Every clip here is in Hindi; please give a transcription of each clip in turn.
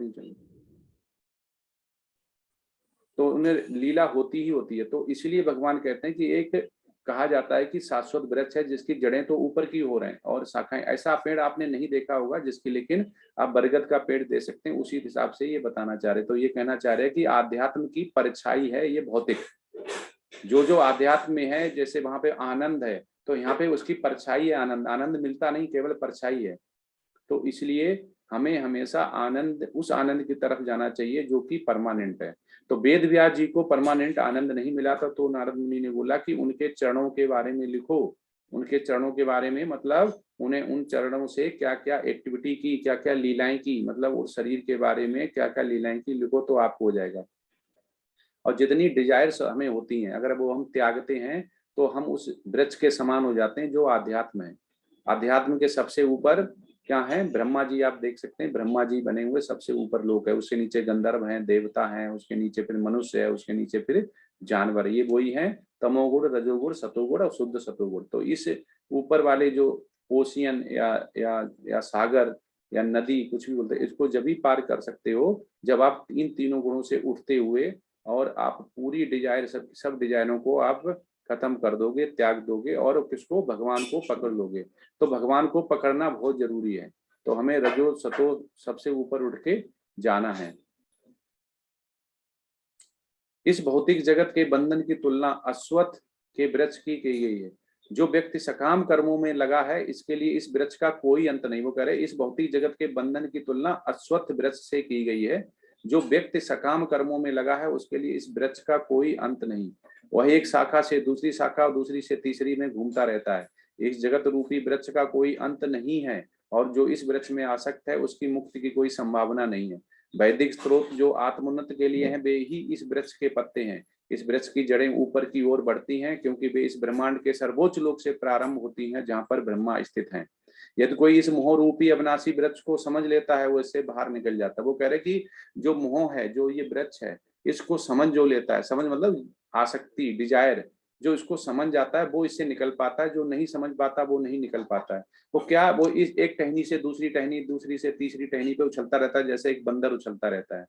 होनी चाहिए। तो उन्हें लीला होती ही होती है। तो इसलिए भगवान कहते हैं कि एक कहा जाता है कि शाश्वत वृक्ष है जिसकी जड़ें तो ऊपर की हो रहे हैं और शाखाएं, ऐसा पेड़ आपने नहीं देखा होगा जिसकी, लेकिन आप बरगद का पेड़ दे सकते हैं। उसी हिसाब से ये बताना चाह रहे, तो ये कहना चाह रहे हैं कि आध्यात्म की परछाई है ये भौतिक, जो आध्यात्म में है, जैसे वहां पे आनंद है तो यहाँ पे उसकी परछाई है, आनंद, आनंद मिलता नहीं, केवल परछाई है। तो इसलिए हमें हमेशा आनंद, उस आनंद की तरफ जाना चाहिए जो कि परमानेंट है। तो वेद व्यास जी को परमानेंट आनंद नहीं मिला था, तो नारद मुनि ने बोला कि उनके चरणों के बारे में लिखो, उनके चरणों के बारे में, मतलब उन्हें उन चरणों से क्या क्या एक्टिविटी की, क्या क्या लीलाएं की, मतलब उस शरीर के बारे में क्या क्या लीलाएं की, लिखो तो आपको हो जाएगा। और जितनी डिजायर्स हमें होती हैं, अगर वो हम त्यागते हैं तो हम उस वृक्ष के समान हो जाते हैं जो आध्यात्म है। आध्यात्म के सबसे ऊपर क्या है, ब्रह्मा जी, आप देख सकते हैं ब्रह्मा जी बने हुए सबसे ऊपर लोक है, उसके नीचे गंधर्व हैं, देवता हैं, उसके नीचे फिर मनुष्य है, उसके नीचे फिर जानवर, ये वही है तमोगुण, रजोगुण, सतोगुण और शुद्ध सतोगुण। तो इस ऊपर वाले जो ओशियन या सागर या नदी, कुछ भी बोलते हैं, इसको जब भी पार कर सकते हो जब आप इन तीनों गुणों से उठते हुए और आप पूरी डिजायर, सब डिजायरों को आप खत्म कर दोगे, त्याग दोगे और किसको, भगवान को पकड़ लोगे। तो भगवान को पकड़ना बहुत जरूरी है। तो हमें रजो सतो सबसे ऊपर उठ के जाना है। इस भौतिक जगत के बंधन की तुलना अश्वत्थ के वृक्ष की गई है। जो व्यक्ति सकाम कर्मों में लगा है इसके लिए इस वृक्ष का कोई अंत नहीं। वो कह रहे इस भौतिक जगत के बंधन की तुलना अश्वत्थ वृक्ष से की गई है। जो व्यक्ति सकाम कर्मों में लगा है उसके लिए इस वृक्ष का कोई अंत नहीं। वह एक शाखा से दूसरी शाखा और दूसरी से तीसरी में घूमता रहता है। इस जगत रूपी वृक्ष का कोई अंत नहीं है और जो इस वृक्ष में आसक्त है उसकी मुक्ति की कोई संभावना नहीं है। वैदिक स्रोत जो आत्मोन्नत के लिए हैं वे ही इस वृक्ष के पत्ते हैं। इस वृक्ष की जड़ें ऊपर की ओर बढ़ती हैं क्योंकि वे इस ब्रह्मांड के सर्वोच्च लोक से प्रारंभ होती हैं जहां पर ब्रह्मा स्थित हैं। यदि कोई इस मोह रूपी अविनाशी वृक्ष को समझ लेता है वो इससे बाहर निकल जाता है। वो कह रहे कि जो मोह है, जो ये वृक्ष है, इसको समझ जो लेता है, समझ मतलब आसक्ति, डिजायर, जो इसको समझ जाता है वो इससे निकल पाता है, जो नहीं समझ पाता वो नहीं निकल पाता है। वो क्या, वो इस एक टहनी से दूसरी टहनी, दूसरी से तीसरी टहनी पे उछलता रहता है जैसे एक बंदर उछलता रहता है।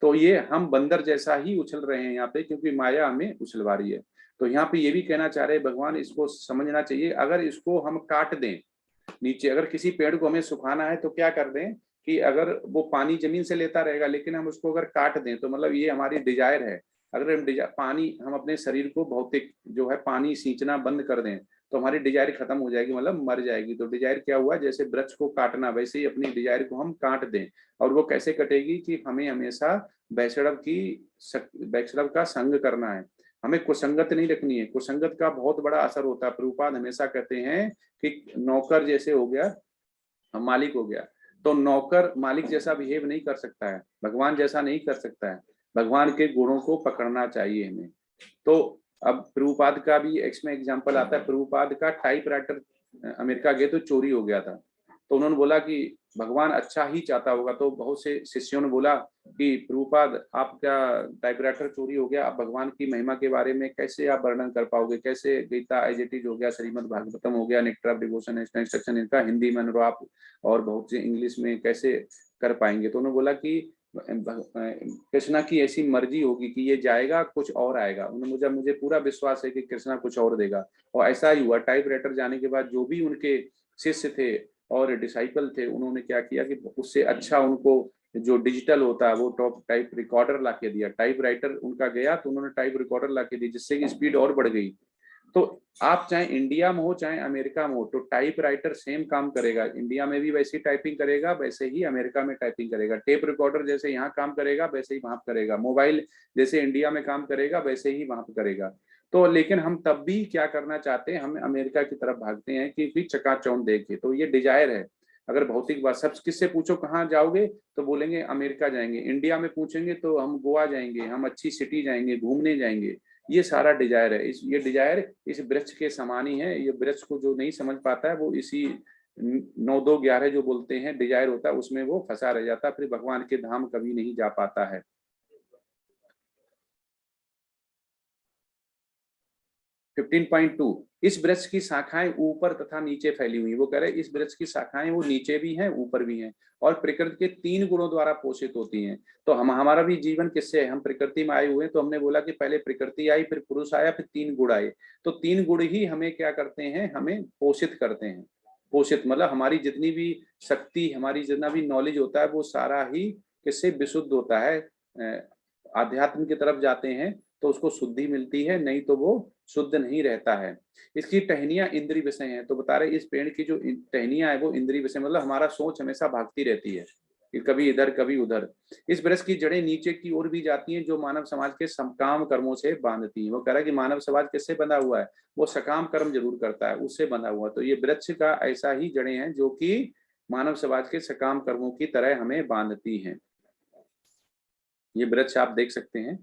तो ये हम बंदर जैसा ही उछल रहे हैं यहाँ पे, क्योंकि माया हमें उछलवा रही है। तो यहाँ पे ये भी कहना चाह रहे हैं भगवान, इसको समझना चाहिए। अगर इसको हम काट दें नीचे, अगर किसी पेड़ को हमें सुखाना है तो क्या कर दें कि अगर वो पानी जमीन से लेता रहेगा लेकिन हम उसको अगर काट दें तो मतलब ये हमारी डिजायर है। अगर हम पानी, हम अपने शरीर को भौतिक जो है पानी सींचना बंद कर दें तो हमारी डिजायर खत्म हो जाएगी, मतलब मर जाएगी। तो डिजायर क्या हुआ, जैसे वृक्ष को काटना, वैसे ही अपनी डिजायर को हम काट दें। और वो कैसे कटेगी कि हमें हमेशा वैष्णव का संग करना है। हमें कुसंगत नहीं रखनी है। कुसंगत का बहुत बड़ा असर होता है। प्रभुपाद हमेशा कहते हैं कि नौकर जैसे हो गया, मालिक हो गया। तो नौकर मालिक जैसा बिहेव नहीं कर सकता है, भगवान जैसा नहीं कर सकता है। भगवान के गुणों को पकड़ना चाहिए हमें। तो अब प्रभुपाद का भी इसमें एग्जाम्पल आता है। प्रभुपाद का टाइप राइटर अमेरिका गए तो चोरी हो गया था। तो उन्होंने बोला कि भगवान अच्छा ही चाहता होगा। तो बहुत से शिष्यों ने बोला कि प्रभुपाद आपका टाइपराइटर चोरी हो गया, आप भगवान की महिमा के बारे में कैसे आप वर्णन कर पाओगे, कैसे गीता एज इट इज हो गया, श्रीमद् भागवतम हो गया, नेक्टर ऑफ डिवोशन, इंस्ट्रक्शन इनका हिंदी में आप और बहुत से इंग्लिश में कैसे कर पाएंगे। तो उन्होंने बोला कि कृष्णा की ऐसी मर्जी होगी कि ये जाएगा कुछ और आएगा। उन्होंने मुझे पूरा विश्वास है कि कृष्णा कुछ और देगा। और ऐसा ही हुआ। टाइप राइटर जाने के बाद जो भी उनके शिष्य थे और डिसाइपल थे उन्होंने क्या किया कि उससे अच्छा उनको जो डिजिटल होता है वो टॉप टाइप रिकॉर्डर ला के दिया। टाइप राइटर उनका गया तो उन्होंने टाइप रिकॉर्डर ला के दी जिससे कि स्पीड और बढ़ गई। तो आप चाहे इंडिया में हो चाहे अमेरिका में हो तो टाइप राइटर सेम काम करेगा। इंडिया में भी वैसी टाइपिंग करेगा, वैसे ही अमेरिका में टाइपिंग करेगा। टेप रिकॉर्डर जैसे यहाँ काम करेगा वैसे ही वहां करेगा। मोबाइल जैसे इंडिया में काम करेगा वैसे ही वहां करेगा। तो लेकिन हम तब भी क्या करना चाहते हैं, हम अमेरिका की तरफ भागते हैं कि चकाचौंध देखे। तो ये डिजायर है। अगर भौतिक बात, सब किससे पूछो कहाँ जाओगे तो बोलेंगे अमेरिका जाएंगे। इंडिया में पूछेंगे तो हम गोवा जाएंगे, हम अच्छी सिटी जाएंगे, घूमने जाएंगे। ये सारा डिजायर है। ये डिजायर इस वृक्ष के समान ही है। ये वृक्ष को जो नहीं समझ पाता है वो इसी 9 2 11 जो बोलते हैं डिजायर होता है उसमें वो फंसा रह जाता है, फिर भगवान के धाम कभी नहीं जा पाता है। 15.2 इस वृक्ष की शाखाएं ऊपर तथा नीचे फैली हुई। वो कह रहे इस वृक्ष की शाखाएं वो नीचे भी हैं ऊपर भी हैं और प्रकृति के 3 गुणों द्वारा पोषित होती हैं। तो हमारा भी जीवन किससे है? हम प्रकृति में आए हुए हैं। तो हमने बोला कि पहले प्रकृति आई, फिर पुरुष आया, फिर 3 गुण आए। तो 3 गुण ही हमें क्या करते हैं? हमें पोषित करते हैं। पोषित मतलब हमारी जितनी भी शक्ति, हमारी जितना भी नॉलेज होता है वो सारा ही किससे विशुद्ध होता है? आध्यात्म की तरफ जाते हैं तो उसको शुद्धि मिलती है, नहीं तो वो शुद्ध नहीं रहता है। इसकी टहनियां इंद्रिय विषय हैं। तो बता रहे इस पेड़ की जो टहनियां है वो इंद्रिय विषय, मतलब हमारा सोच हमेशा भागती रहती है कि कभी इधर कभी उधर। इस वृक्ष की जड़ें नीचे की ओर भी जाती हैं जो मानव समाज के सकाम कर्मों से बांधती हैं। वो कह रहा है कि मानव समाज किससे बंधा हुआ है? वो सकाम कर्म जरूर करता है, उससे बंधा हुआ। तो ये वृक्ष का ऐसा ही जड़ें हैं जो कि मानव समाज के सकाम कर्मों की तरह हमें बांधती हैं। ये वृक्ष आप देख सकते हैं।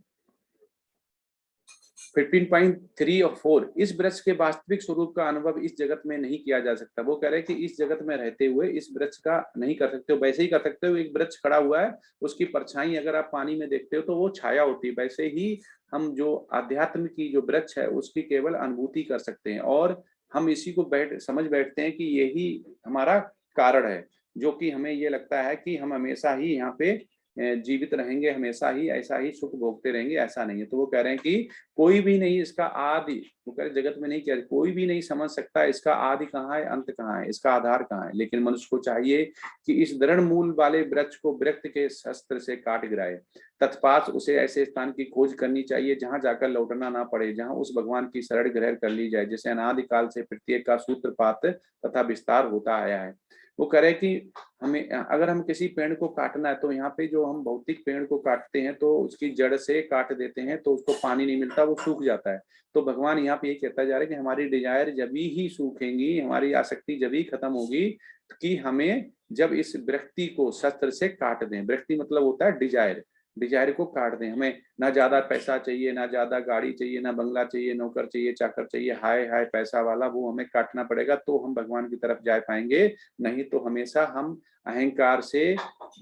15.3 और 4, इस वृक्ष के वास्तविक स्वरूप का अनुभव इस जगत में नहीं किया जा सकता। वो कह रहे हैं कि इस जगत में रहते हुए इस वृक्ष का नहीं कर सकते हो। वैसे ही कर सकते हो, एक वृक्ष खड़ा हुआ है, उसकी परछाई अगर आप पानी में देखते हो तो वो छाया होती है। वैसे ही हम जो अध्यात्म की जो वृक्ष है उसकी केवल अनुभूति कर सकते हैं और हम इसी को समझ बैठते हैं कि यही हमारा कारण है, जो कि हमें ये लगता है कि हम हमेशा ही यहाँ पे जीवित रहेंगे, हमेशा ही ऐसा ही सुख भोगते रहेंगे। ऐसा नहीं है। तो वो कह रहे हैं कि कोई भी नहीं इसका आदि, वो कह रहे जगत में नहीं किया, कोई भी नहीं समझ सकता इसका आदि कहाँ है, अंत कहाँ है, इसका आधार कहाँ है। लेकिन मनुष्य को चाहिए कि इस दृढ़ मूल वाले वृक्ष को विरक्त के शस्त्र से काट गिराए। तत्पात उसे ऐसे स्थान की खोज करनी चाहिए जहां जाकर लौटना ना पड़े, जहां उस भगवान की शरण ग्रहण कर ली जाए जिसे अनादिकाल से प्रत्येक का सूत्रपात तथा विस्तार होता आया है। वो कह रहे कि हमें अगर हम किसी पेड़ को काटना है तो यहाँ पे जो हम भौतिक पेड़ को काटते हैं तो उसकी जड़ से काट देते हैं तो उसको पानी नहीं मिलता, वो सूख जाता है। तो भगवान यहाँ पे ये कहता जा रहा है कि हमारी डिजायर जब ही सूखेंगी, हमारी आसक्ति जब ही खत्म होगी कि हमें जब इस व्यक्ति को शस्त्र से काट दें। व्यक्ति मतलब होता है डिजायर, डिजायर को काट दें। हमें ना ज्यादा पैसा चाहिए, ना ज्यादा गाड़ी चाहिए, ना बंगला चाहिए, नौकर चाहिए, चाकर चाहिए, हाय हाय पैसा वाला, वो हमें काटना पड़ेगा तो हम भगवान की तरफ जा पाएंगे। नहीं तो हमेशा हम अहंकार से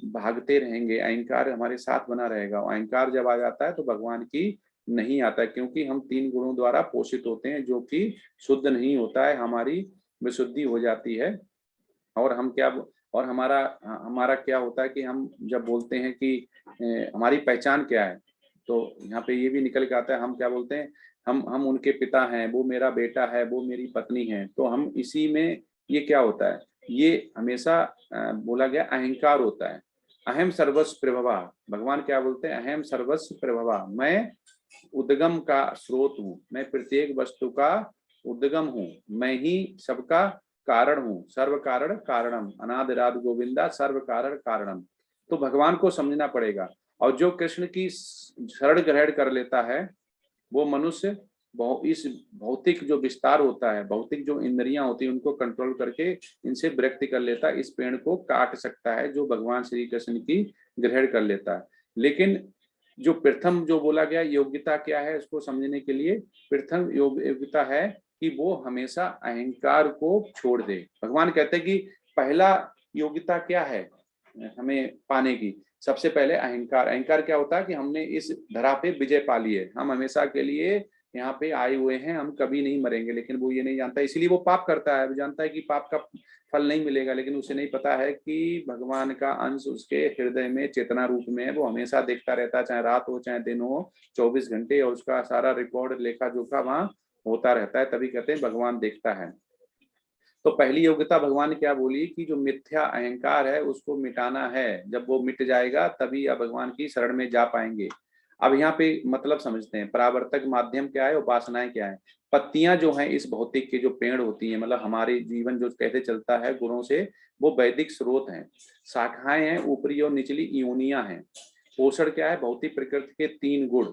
भागते रहेंगे, अहंकार हमारे साथ बना रहेगा। अहंकार जब आ जाता है तो भगवान की नहीं आता, क्योंकि हम 3 गुणों द्वारा पोषित होते हैं जो कि शुद्ध नहीं होता है, हमारी विशुद्धि हो जाती है। और हम क्या, और हमारा हमारा क्या होता है कि हम जब बोलते हैं कि हमारी पहचान क्या है, तो यहाँ पे ये भी निकल के आता है। हम क्या बोलते हैं? हम उनके पिता हैं, वो मेरा बेटा है, वो मेरी पत्नी है। तो हम इसी में ये क्या होता है? ये हमेशा बोला गया अहंकार होता है। अहम सर्वस्व प्रभवा, भगवान क्या बोलते हैं? अहम सर्वस्व प्रभवा, मैं उद्गम का स्रोत हूँ, मैं प्रत्येक वस्तु का उद्गम हूँ, मैं ही सबका कारण हूँ। सर्व कारण कारणम, अनादिराद गोविंदा सर्व कारण कारणम। तो भगवान को समझना पड़ेगा। और जो कृष्ण की शरण ग्रहण कर लेता है वो मनुष्य इस भौतिक जो विस्तार होता है, भौतिक जो इंद्रियां होती है उनको कंट्रोल करके इनसे विरक्ति कर लेता है, इस पेड़ को काट सकता है जो भगवान श्री कृष्ण की ग्रहण कर लेता है। लेकिन जो प्रथम जो बोला गया योग्यता क्या है उसको समझने के लिए, प्रथम योग्यता है कि वो हमेशा अहंकार को छोड़ दे। भगवान कहते हैं कि पहला योग्यता क्या है हमें पाने की? सबसे पहले अहंकार। अहंकार क्या होता है कि हमने इस धरा पे विजय पा ली है, हम हमेशा के लिए यहाँ पे आए हुए हैं, हम कभी नहीं मरेंगे। लेकिन वो ये नहीं जानता, इसीलिए वो पाप करता है। वो जानता है कि पाप का फल नहीं मिलेगा, लेकिन उसे नहीं पता है कि भगवान का अंश उसके हृदय में चेतना रूप में है। वो हमेशा देखता रहता है, चाहे रात हो चाहे दिन हो, 24 घंटे, और उसका सारा रिकॉर्ड लेखा जोखा वहां होता रहता है। तभी कहते हैं भगवान देखता है। तो पहली योग्यता भगवान ने क्या बोली कि जो मिथ्या अहंकार है उसको मिटाना है। जब वो मिट जाएगा तभी आप भगवान की शरण में जा पाएंगे। अब यहाँ पे मतलब समझते हैं, परावर्तक माध्यम क्या है, उपासनाएं क्या है। पत्तियां जो हैं इस भौतिक के जो पेड़ होती हैं, मतलब हमारे जीवन जो कैसे चलता है गुणों से, वो वैदिक स्रोत हैं। शाखाएं हैं, ऊपरी और निचली योनियां हैं। पोषण क्या है? भौतिक प्रकृति के 3 गुण।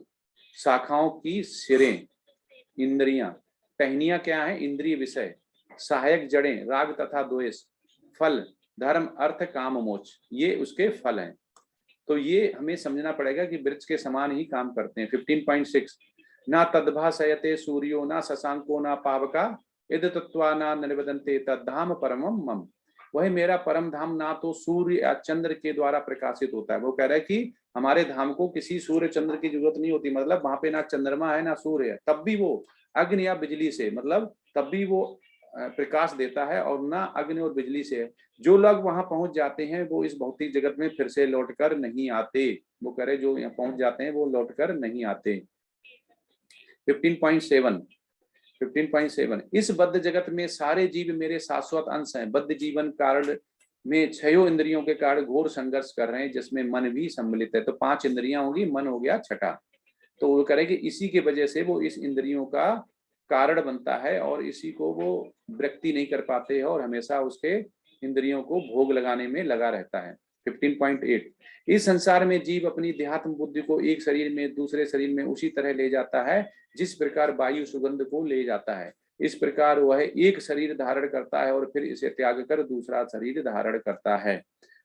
शाखाओं की सिरें इंद्रियां। टहनियां क्या है? इंद्रिय विषय। सहायक जड़ें राग तथा द्वेष। फल धर्म अर्थ काम मोक्ष, ये उसके फल हैं। तो ये हमें समझना पड़ेगा कि वृक्ष के समान ही काम करते हैं। 15.6, ना तद्भासयते सूर्यो ना शशांको ना पावका यद तत्वा ना निबदन्ते तद्धाम परमम मम। वही मेरा परम धाम ना तो सूर्य या चंद्र के द्वारा प्रकाशित होता है। वो कह रहा है कि हमारे धाम को किसी सूर्य चंद्र की जरूरत नहीं होती, मतलब वहां पे ना चंद्रमा है ना सूर्य है, तब भी वो अग्नि या बिजली से, मतलब तब भी वो प्रकाश देता है, और ना अग्नि और बिजली से। जो लोग वहां पहुंच जाते हैं वो इस भौतिक जगत में फिर से लौटकर नहीं आते। वो कह रहे जो यहाँ पहुंच जाते हैं वो लौटकर नहीं आते। 15.7 15.7 इस बद्ध जगत में सारे जीव मेरे शाश्वत अंश हैं। बद्ध जीवन कारण में छयों इंद्रियों के कारण घोर संघर्ष कर रहे हैं, जिसमें मन भी सम्मिलित है। तो 5 इंद्रियां होगी, मन हो गया छठा। तो वो कह रहे कि इसी की वजह से वो इस इंद्रियों का कारण बनता है, और इसी को वो वृत्ति नहीं कर पाते हैं, और हमेशा उसके इंद्रियों को भोग लगाने में लगा रहता है। 15.8 इस संसार में जीव अपनी देहात्म बुद्धि को एक शरीर में दूसरे शरीर में उसी तरह ले जाता है जिस प्रकार वायु सुगंध को ले जाता है। इस प्रकार वह एक शरीर धारण करता है और फिर इसे त्याग कर दूसरा शरीर धारण करता है।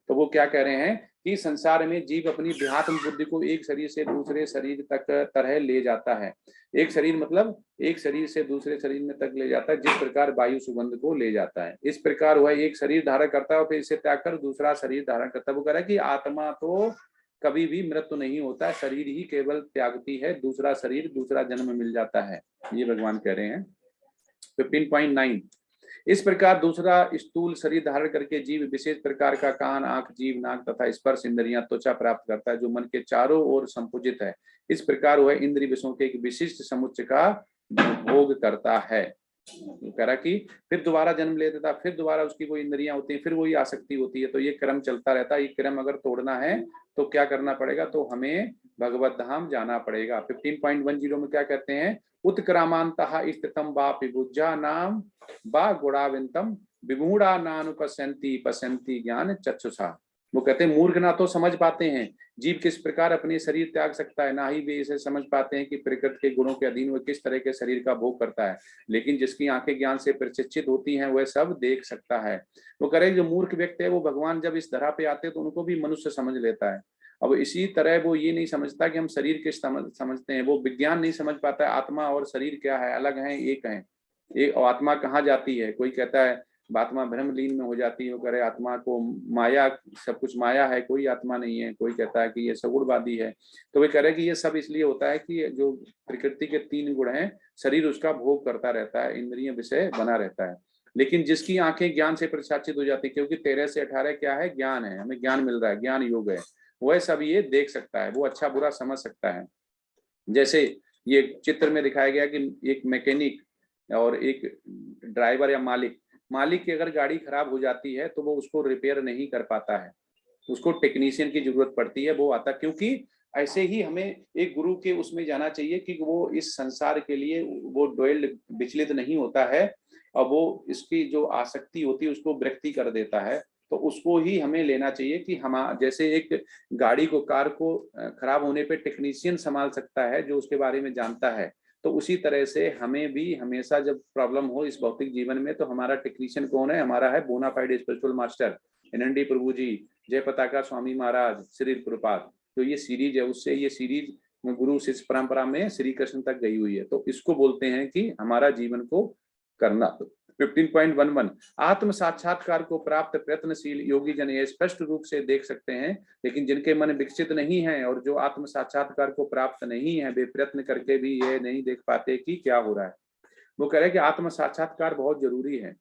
तो वो क्या कह रहे हैं कि संसार में जीव अपनी देहात्म बुद्धि को एक शरीर से दूसरे शरीर तक तरह ले जाता है। एक शरीर मतलब एक शरीर से दूसरे शरीर में तक ले जाता है, जिस प्रकार वायु सुगंध को ले जाता है। इस प्रकार वह एक शरीर धारण करता है और फिर इसे त्याग कर दूसरा शरीर धारण करता है। वो कह रहा है कि आत्मा तो कभी भी मृत्यु नहीं होता है, शरीर ही केवल त्यागती है, दूसरा शरीर दूसरा जन्म मिल जाता है, ये भगवान कह रहे हैं। 15.9 इस प्रकार दूसरा स्थूल शरीर धारण करके जीव विशेष प्रकार का कान, आंख, जीभ, नाक तथा स्पर्श इंद्रियां, त्वचा प्राप्त करता है, जो मन के चारों ओर संपुजित है। इस प्रकार वह इंद्रिय विषयों के एक विशिष्ट समुच्चय का भोग करता है। कह रहा कि फिर दोबारा जन्म ले लेता, फिर दोबारा उसकी कोई इंद्रियां होती हैं, फिर वही आसक्ति होती है। तो ये क्रम चलता रहता है। ये क्रम अगर तोड़ना है तो क्या करना पड़ेगा? तो हमें भगवत धाम जाना पड़ेगा। 15.10 में क्या कहते हैं? उत्क्रामांतः स्थितम वा विभुजा नाम वा गुणाविंतम विमूढ़ा नानुपश्यन्ति पश्यन्ति ज्ञान चक्षुषा। वो कहते हैं मूर्ख ना तो समझ पाते हैं जीव किस प्रकार अपने शरीर त्याग सकता है, ना ही वे इसे समझ पाते हैं कि प्रकृति के गुणों के अधीन वह किस तरह के शरीर का भोग करता है। लेकिन जिसकी आंखें ज्ञान से प्रशिक्षित होती हैं वह सब देख सकता है। वो कह रहे जो मूर्ख व्यक्ति है वो भगवान जब इस धरा पे आते हैं तो उनको भी मनुष्य समझ लेता है। अब इसी तरह वो ये नहीं समझता कि हम शरीर किस समझते हैं, वो विज्ञान नहीं समझ पाता है आत्मा और शरीर क्या है, अलग है, एक है। एक आत्मा कहाँ जाती है? कोई कहता है आत्मा ब्रह्मलीन में हो जाती है, वो कह रहे आत्मा को माया, सब कुछ माया है, कोई आत्मा नहीं है। कोई कहता है कि ये सगुणवादी है। तो वे कह रहे हैं कि ये सब इसलिए होता है कि जो प्रकृति के 3 गुण हैं, शरीर उसका भोग करता रहता है, इंद्रिय विषय बना रहता है। लेकिन जिसकी आंखें ज्ञान से प्रकाशित हो जाती है, क्योंकि 13 से 18 क्या है? ज्ञान है, हमें ज्ञान मिल रहा है, ज्ञान योग है, वह सब ये देख सकता है, वो अच्छा बुरा समझ सकता है। जैसे ये चित्र में दिखाया गया कि एक मैकेनिक और एक ड्राइवर या मालिक की अगर गाड़ी खराब हो जाती है तो वो उसको रिपेयर नहीं कर पाता है, उसको टेक्नीशियन की जरूरत पड़ती है, वो आता। क्योंकि ऐसे ही हमें एक गुरु के उसमें जाना चाहिए कि वो इस संसार के लिए वो डोइल्ड विचलित नहीं होता है, और वो इसकी जो आसक्ति होती है उसको व्यक्ति कर देता है। तो उसको ही हमें लेना चाहिए कि हम जैसे एक गाड़ी को, कार को खराब होने पे टेक्नीशियन संभाल सकता है जो उसके बारे में जानता है, तो उसी तरह से हमें भी हमेशा जब प्रॉब्लम हो इस भौतिक जीवन में तो हमारा टेक्नीशियन कौन है? हमारा है बोनाफाइड स्पिरिचुअल मास्टर एनएनडी प्रभु जी, जय पताका स्वामी महाराज, श्री प्रभुपाद। जो ये सीरीज है उससे ये सीरीज गुरु शिष्य परंपरा में श्री कृष्ण तक गई हुई है। तो इसको बोलते हैं कि हमारा जीवन को करना। 15.11 आत्म साक्षात्कार को प्राप्त प्रयत्नशील योगी जन ये स्पष्ट रूप से देख सकते हैं, लेकिन जिनके मन विकसित नहीं है और जो आत्म साक्षात्कार को प्राप्त नहीं है वे प्रयत्न करके भी ये नहीं देख पाते कि क्या हो रहा है। वो कह रहे हैं कि आत्म साक्षात्कार बहुत जरूरी है,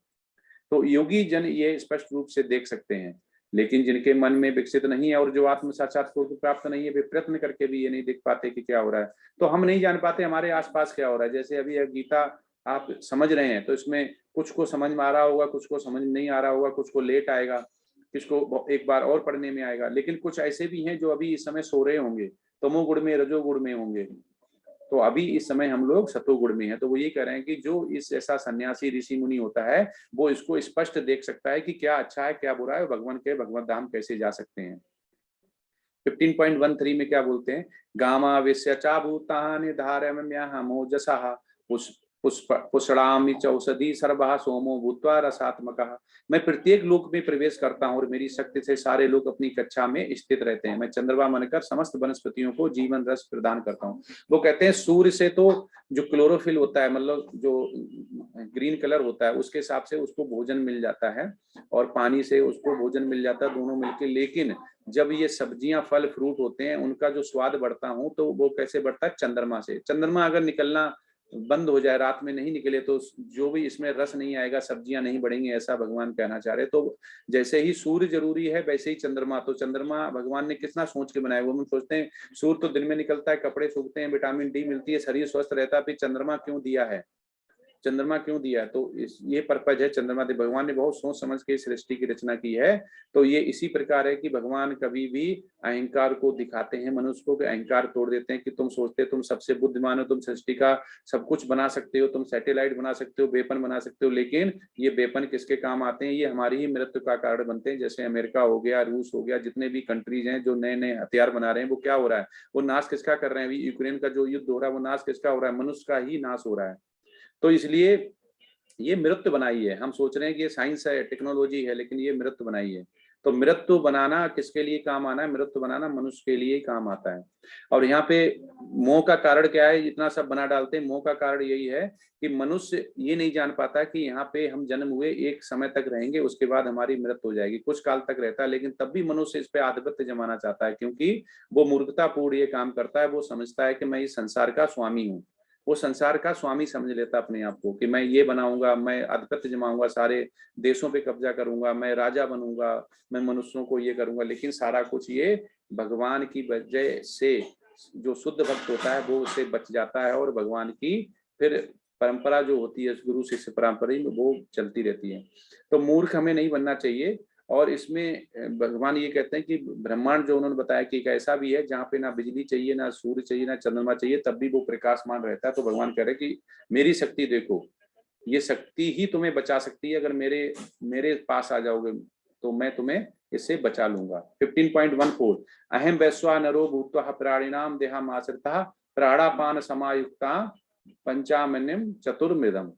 तो योगी जन ये स्पष्ट रूप से देख सकते हैं, लेकिन जिनके मन में विकसित नहीं है और जो आत्म साक्षात्कार को प्राप्त नहीं है वे प्रयत्न करके भी ये नहीं देख पाते कि क्या हो रहा है। तो हम नहीं जान पाते हमारे आसपास क्या हो रहा है। जैसे अभी गीता आप समझ रहे हैं तो इसमें कुछ को समझ में आ रहा होगा, कुछ को समझ नहीं आ रहा होगा, कुछ को लेट आएगा, किसको एक बार और पढ़ने में आएगा। लेकिन कुछ ऐसे भी हैं जो अभी इस समय सो रहे होंगे, तमोगुण में, रजोगुण में होंगे, तो अभी इस समय हम लोग सतोगुण में हैं। तो वो ये कह रहे हैं कि जो इस ऐसा सन्यासी ऋषि मुनि होता है वो इसको स्पष्ट देख सकता है कि क्या अच्छा है क्या बुरा है, भगवान के भगवत धाम कैसे जा सकते हैं। 15.13 में क्या बोलते हैं? गामा विश्यचा भूतानि धारयम्यहमोजसः पुष्णामि चौषधि सर्वः सोमो भूत्वा रसात्मकः। मैं प्रत्येक लोक में प्रवेश करता हूँ और मेरी शक्ति से सारे लोग अपनी कक्षा में स्थित रहते हैं। मैं चंद्रमा बनकर समस्त वनस्पतियों को जीवन रस प्रदान करता हूँ। वो कहते हैं सूर्य से तो जो क्लोरोफिल होता है, मतलब जो ग्रीन कलर होता है, उसके हिसाब से उसको भोजन मिल जाता है, और पानी से उसको भोजन मिल जाता है, दोनों मिलके। लेकिन जब ये सब्जियां फल फ्रूट होते हैं उनका जो स्वाद बढ़ता हूँ तो वो कैसे बढ़ता है? चंद्रमा से। चंद्रमा अगर निकलना बंद हो जाए, रात में नहीं निकले तो जो भी इसमें रस नहीं आएगा, सब्जियां नहीं बढ़ेंगी, ऐसा भगवान कहना चाह रहे। तो जैसे ही सूर्य जरूरी है वैसे ही चंद्रमा, तो चंद्रमा भगवान ने कितना सोच के बनाया। वो हम सोचते हैं सूर्य तो दिन में निकलता है, कपड़े सूखते हैं, विटामिन डी मिलती है, शरीर स्वस्थ रहता है, फिर चंद्रमा क्यों दिया है, चंद्रमा क्यों दिया है? तो ये पर्पज है चंद्रमा दे, भगवान ने बहुत सोच समझ के इस सृष्टि की रचना की है। तो ये इसी प्रकार है कि भगवान कभी भी अहंकार को दिखाते हैं मनुष्य को, कि अहंकार तोड़ देते हैं कि तुम सोचते तुम सबसे बुद्धिमान हो, तुम सृष्टि का सब कुछ बना सकते हो, तुम सैटेलाइट बना सकते हो, वेपन बना सकते हो, लेकिन ये वेपन किसके काम आते हैं? ये हमारी ही मृत्यु का कारण बनते हैं। जैसे अमेरिका हो गया, रूस हो गया, जितने भी कंट्रीज हैं जो नए नए हथियार बना रहे हैं, वो क्या हो रहा है? वो नाश किसका कर रहे हैं? अभी यूक्रेन का जो युद्ध हो रहा है, वो नाश किसका हो रहा है? मनुष्य का ही नाश हो रहा है। तो इसलिए ये मृत्यु बनाई है। हम सोच रहे हैं कि ये साइंस है, टेक्नोलॉजी है, लेकिन ये मृत्यु बनाई है। तो मृत्यु बनाना किसके लिए काम आना है? मृत्यु बनाना मनुष्य के लिए ही काम आता है। और यहाँ पे मोह का कारण क्या है? इतना सब बना डालते हैं। मोह का कारण यही है कि मनुष्य ये नहीं जान पाता कि यहाँ पे हम जन्म हुए, एक समय तक रहेंगे, उसके बाद हमारी मृत्यु हो जाएगी। कुछ काल तक रहता है, लेकिन तब भी मनुष्य इस पे आधिपत्य जमाना चाहता है, क्योंकि वो मूर्खतापूर्ण ये काम करता है। वो समझता है कि मैं इस संसार का स्वामी हूँ, वो संसार का स्वामी समझ लेता अपने आप को, कि मैं ये बनाऊंगा, मैं आधिपत्य जमाऊंगा, सारे देशों पे कब्जा करूंगा, मैं राजा बनूंगा, मैं मनुष्यों को ये करूंगा। लेकिन सारा कुछ ये भगवान की वजह से, जो शुद्ध भक्त होता है वो उससे बच जाता है, और भगवान की फिर परंपरा जो होती है गुरु शिष्य परंपरा में वो चलती रहती है। तो मूर्ख हमें नहीं बनना चाहिए। और इसमें भगवान ये कहते हैं कि ब्रह्मांड जो उन्होंने बताया कि एक ऐसा भी है जहाँ पे ना बिजली चाहिए, ना सूर्य चाहिए, ना चंद्रमा चाहिए, तब भी वो प्रकाशमान रहता है। तो भगवान कह रहे हैं कि मेरी शक्ति देखो, ये शक्ति ही तुम्हें बचा सकती है। अगर मेरे मेरे पास आ जाओगे तो मैं तुम्हें इससे बचा लूंगा। 15.14 अहम वैश्वा नरो भूत्वा प्राणिनाम देहामाश्रितः प्राणापान समायुक्ता पंचामन्यम चतुर्मृदम।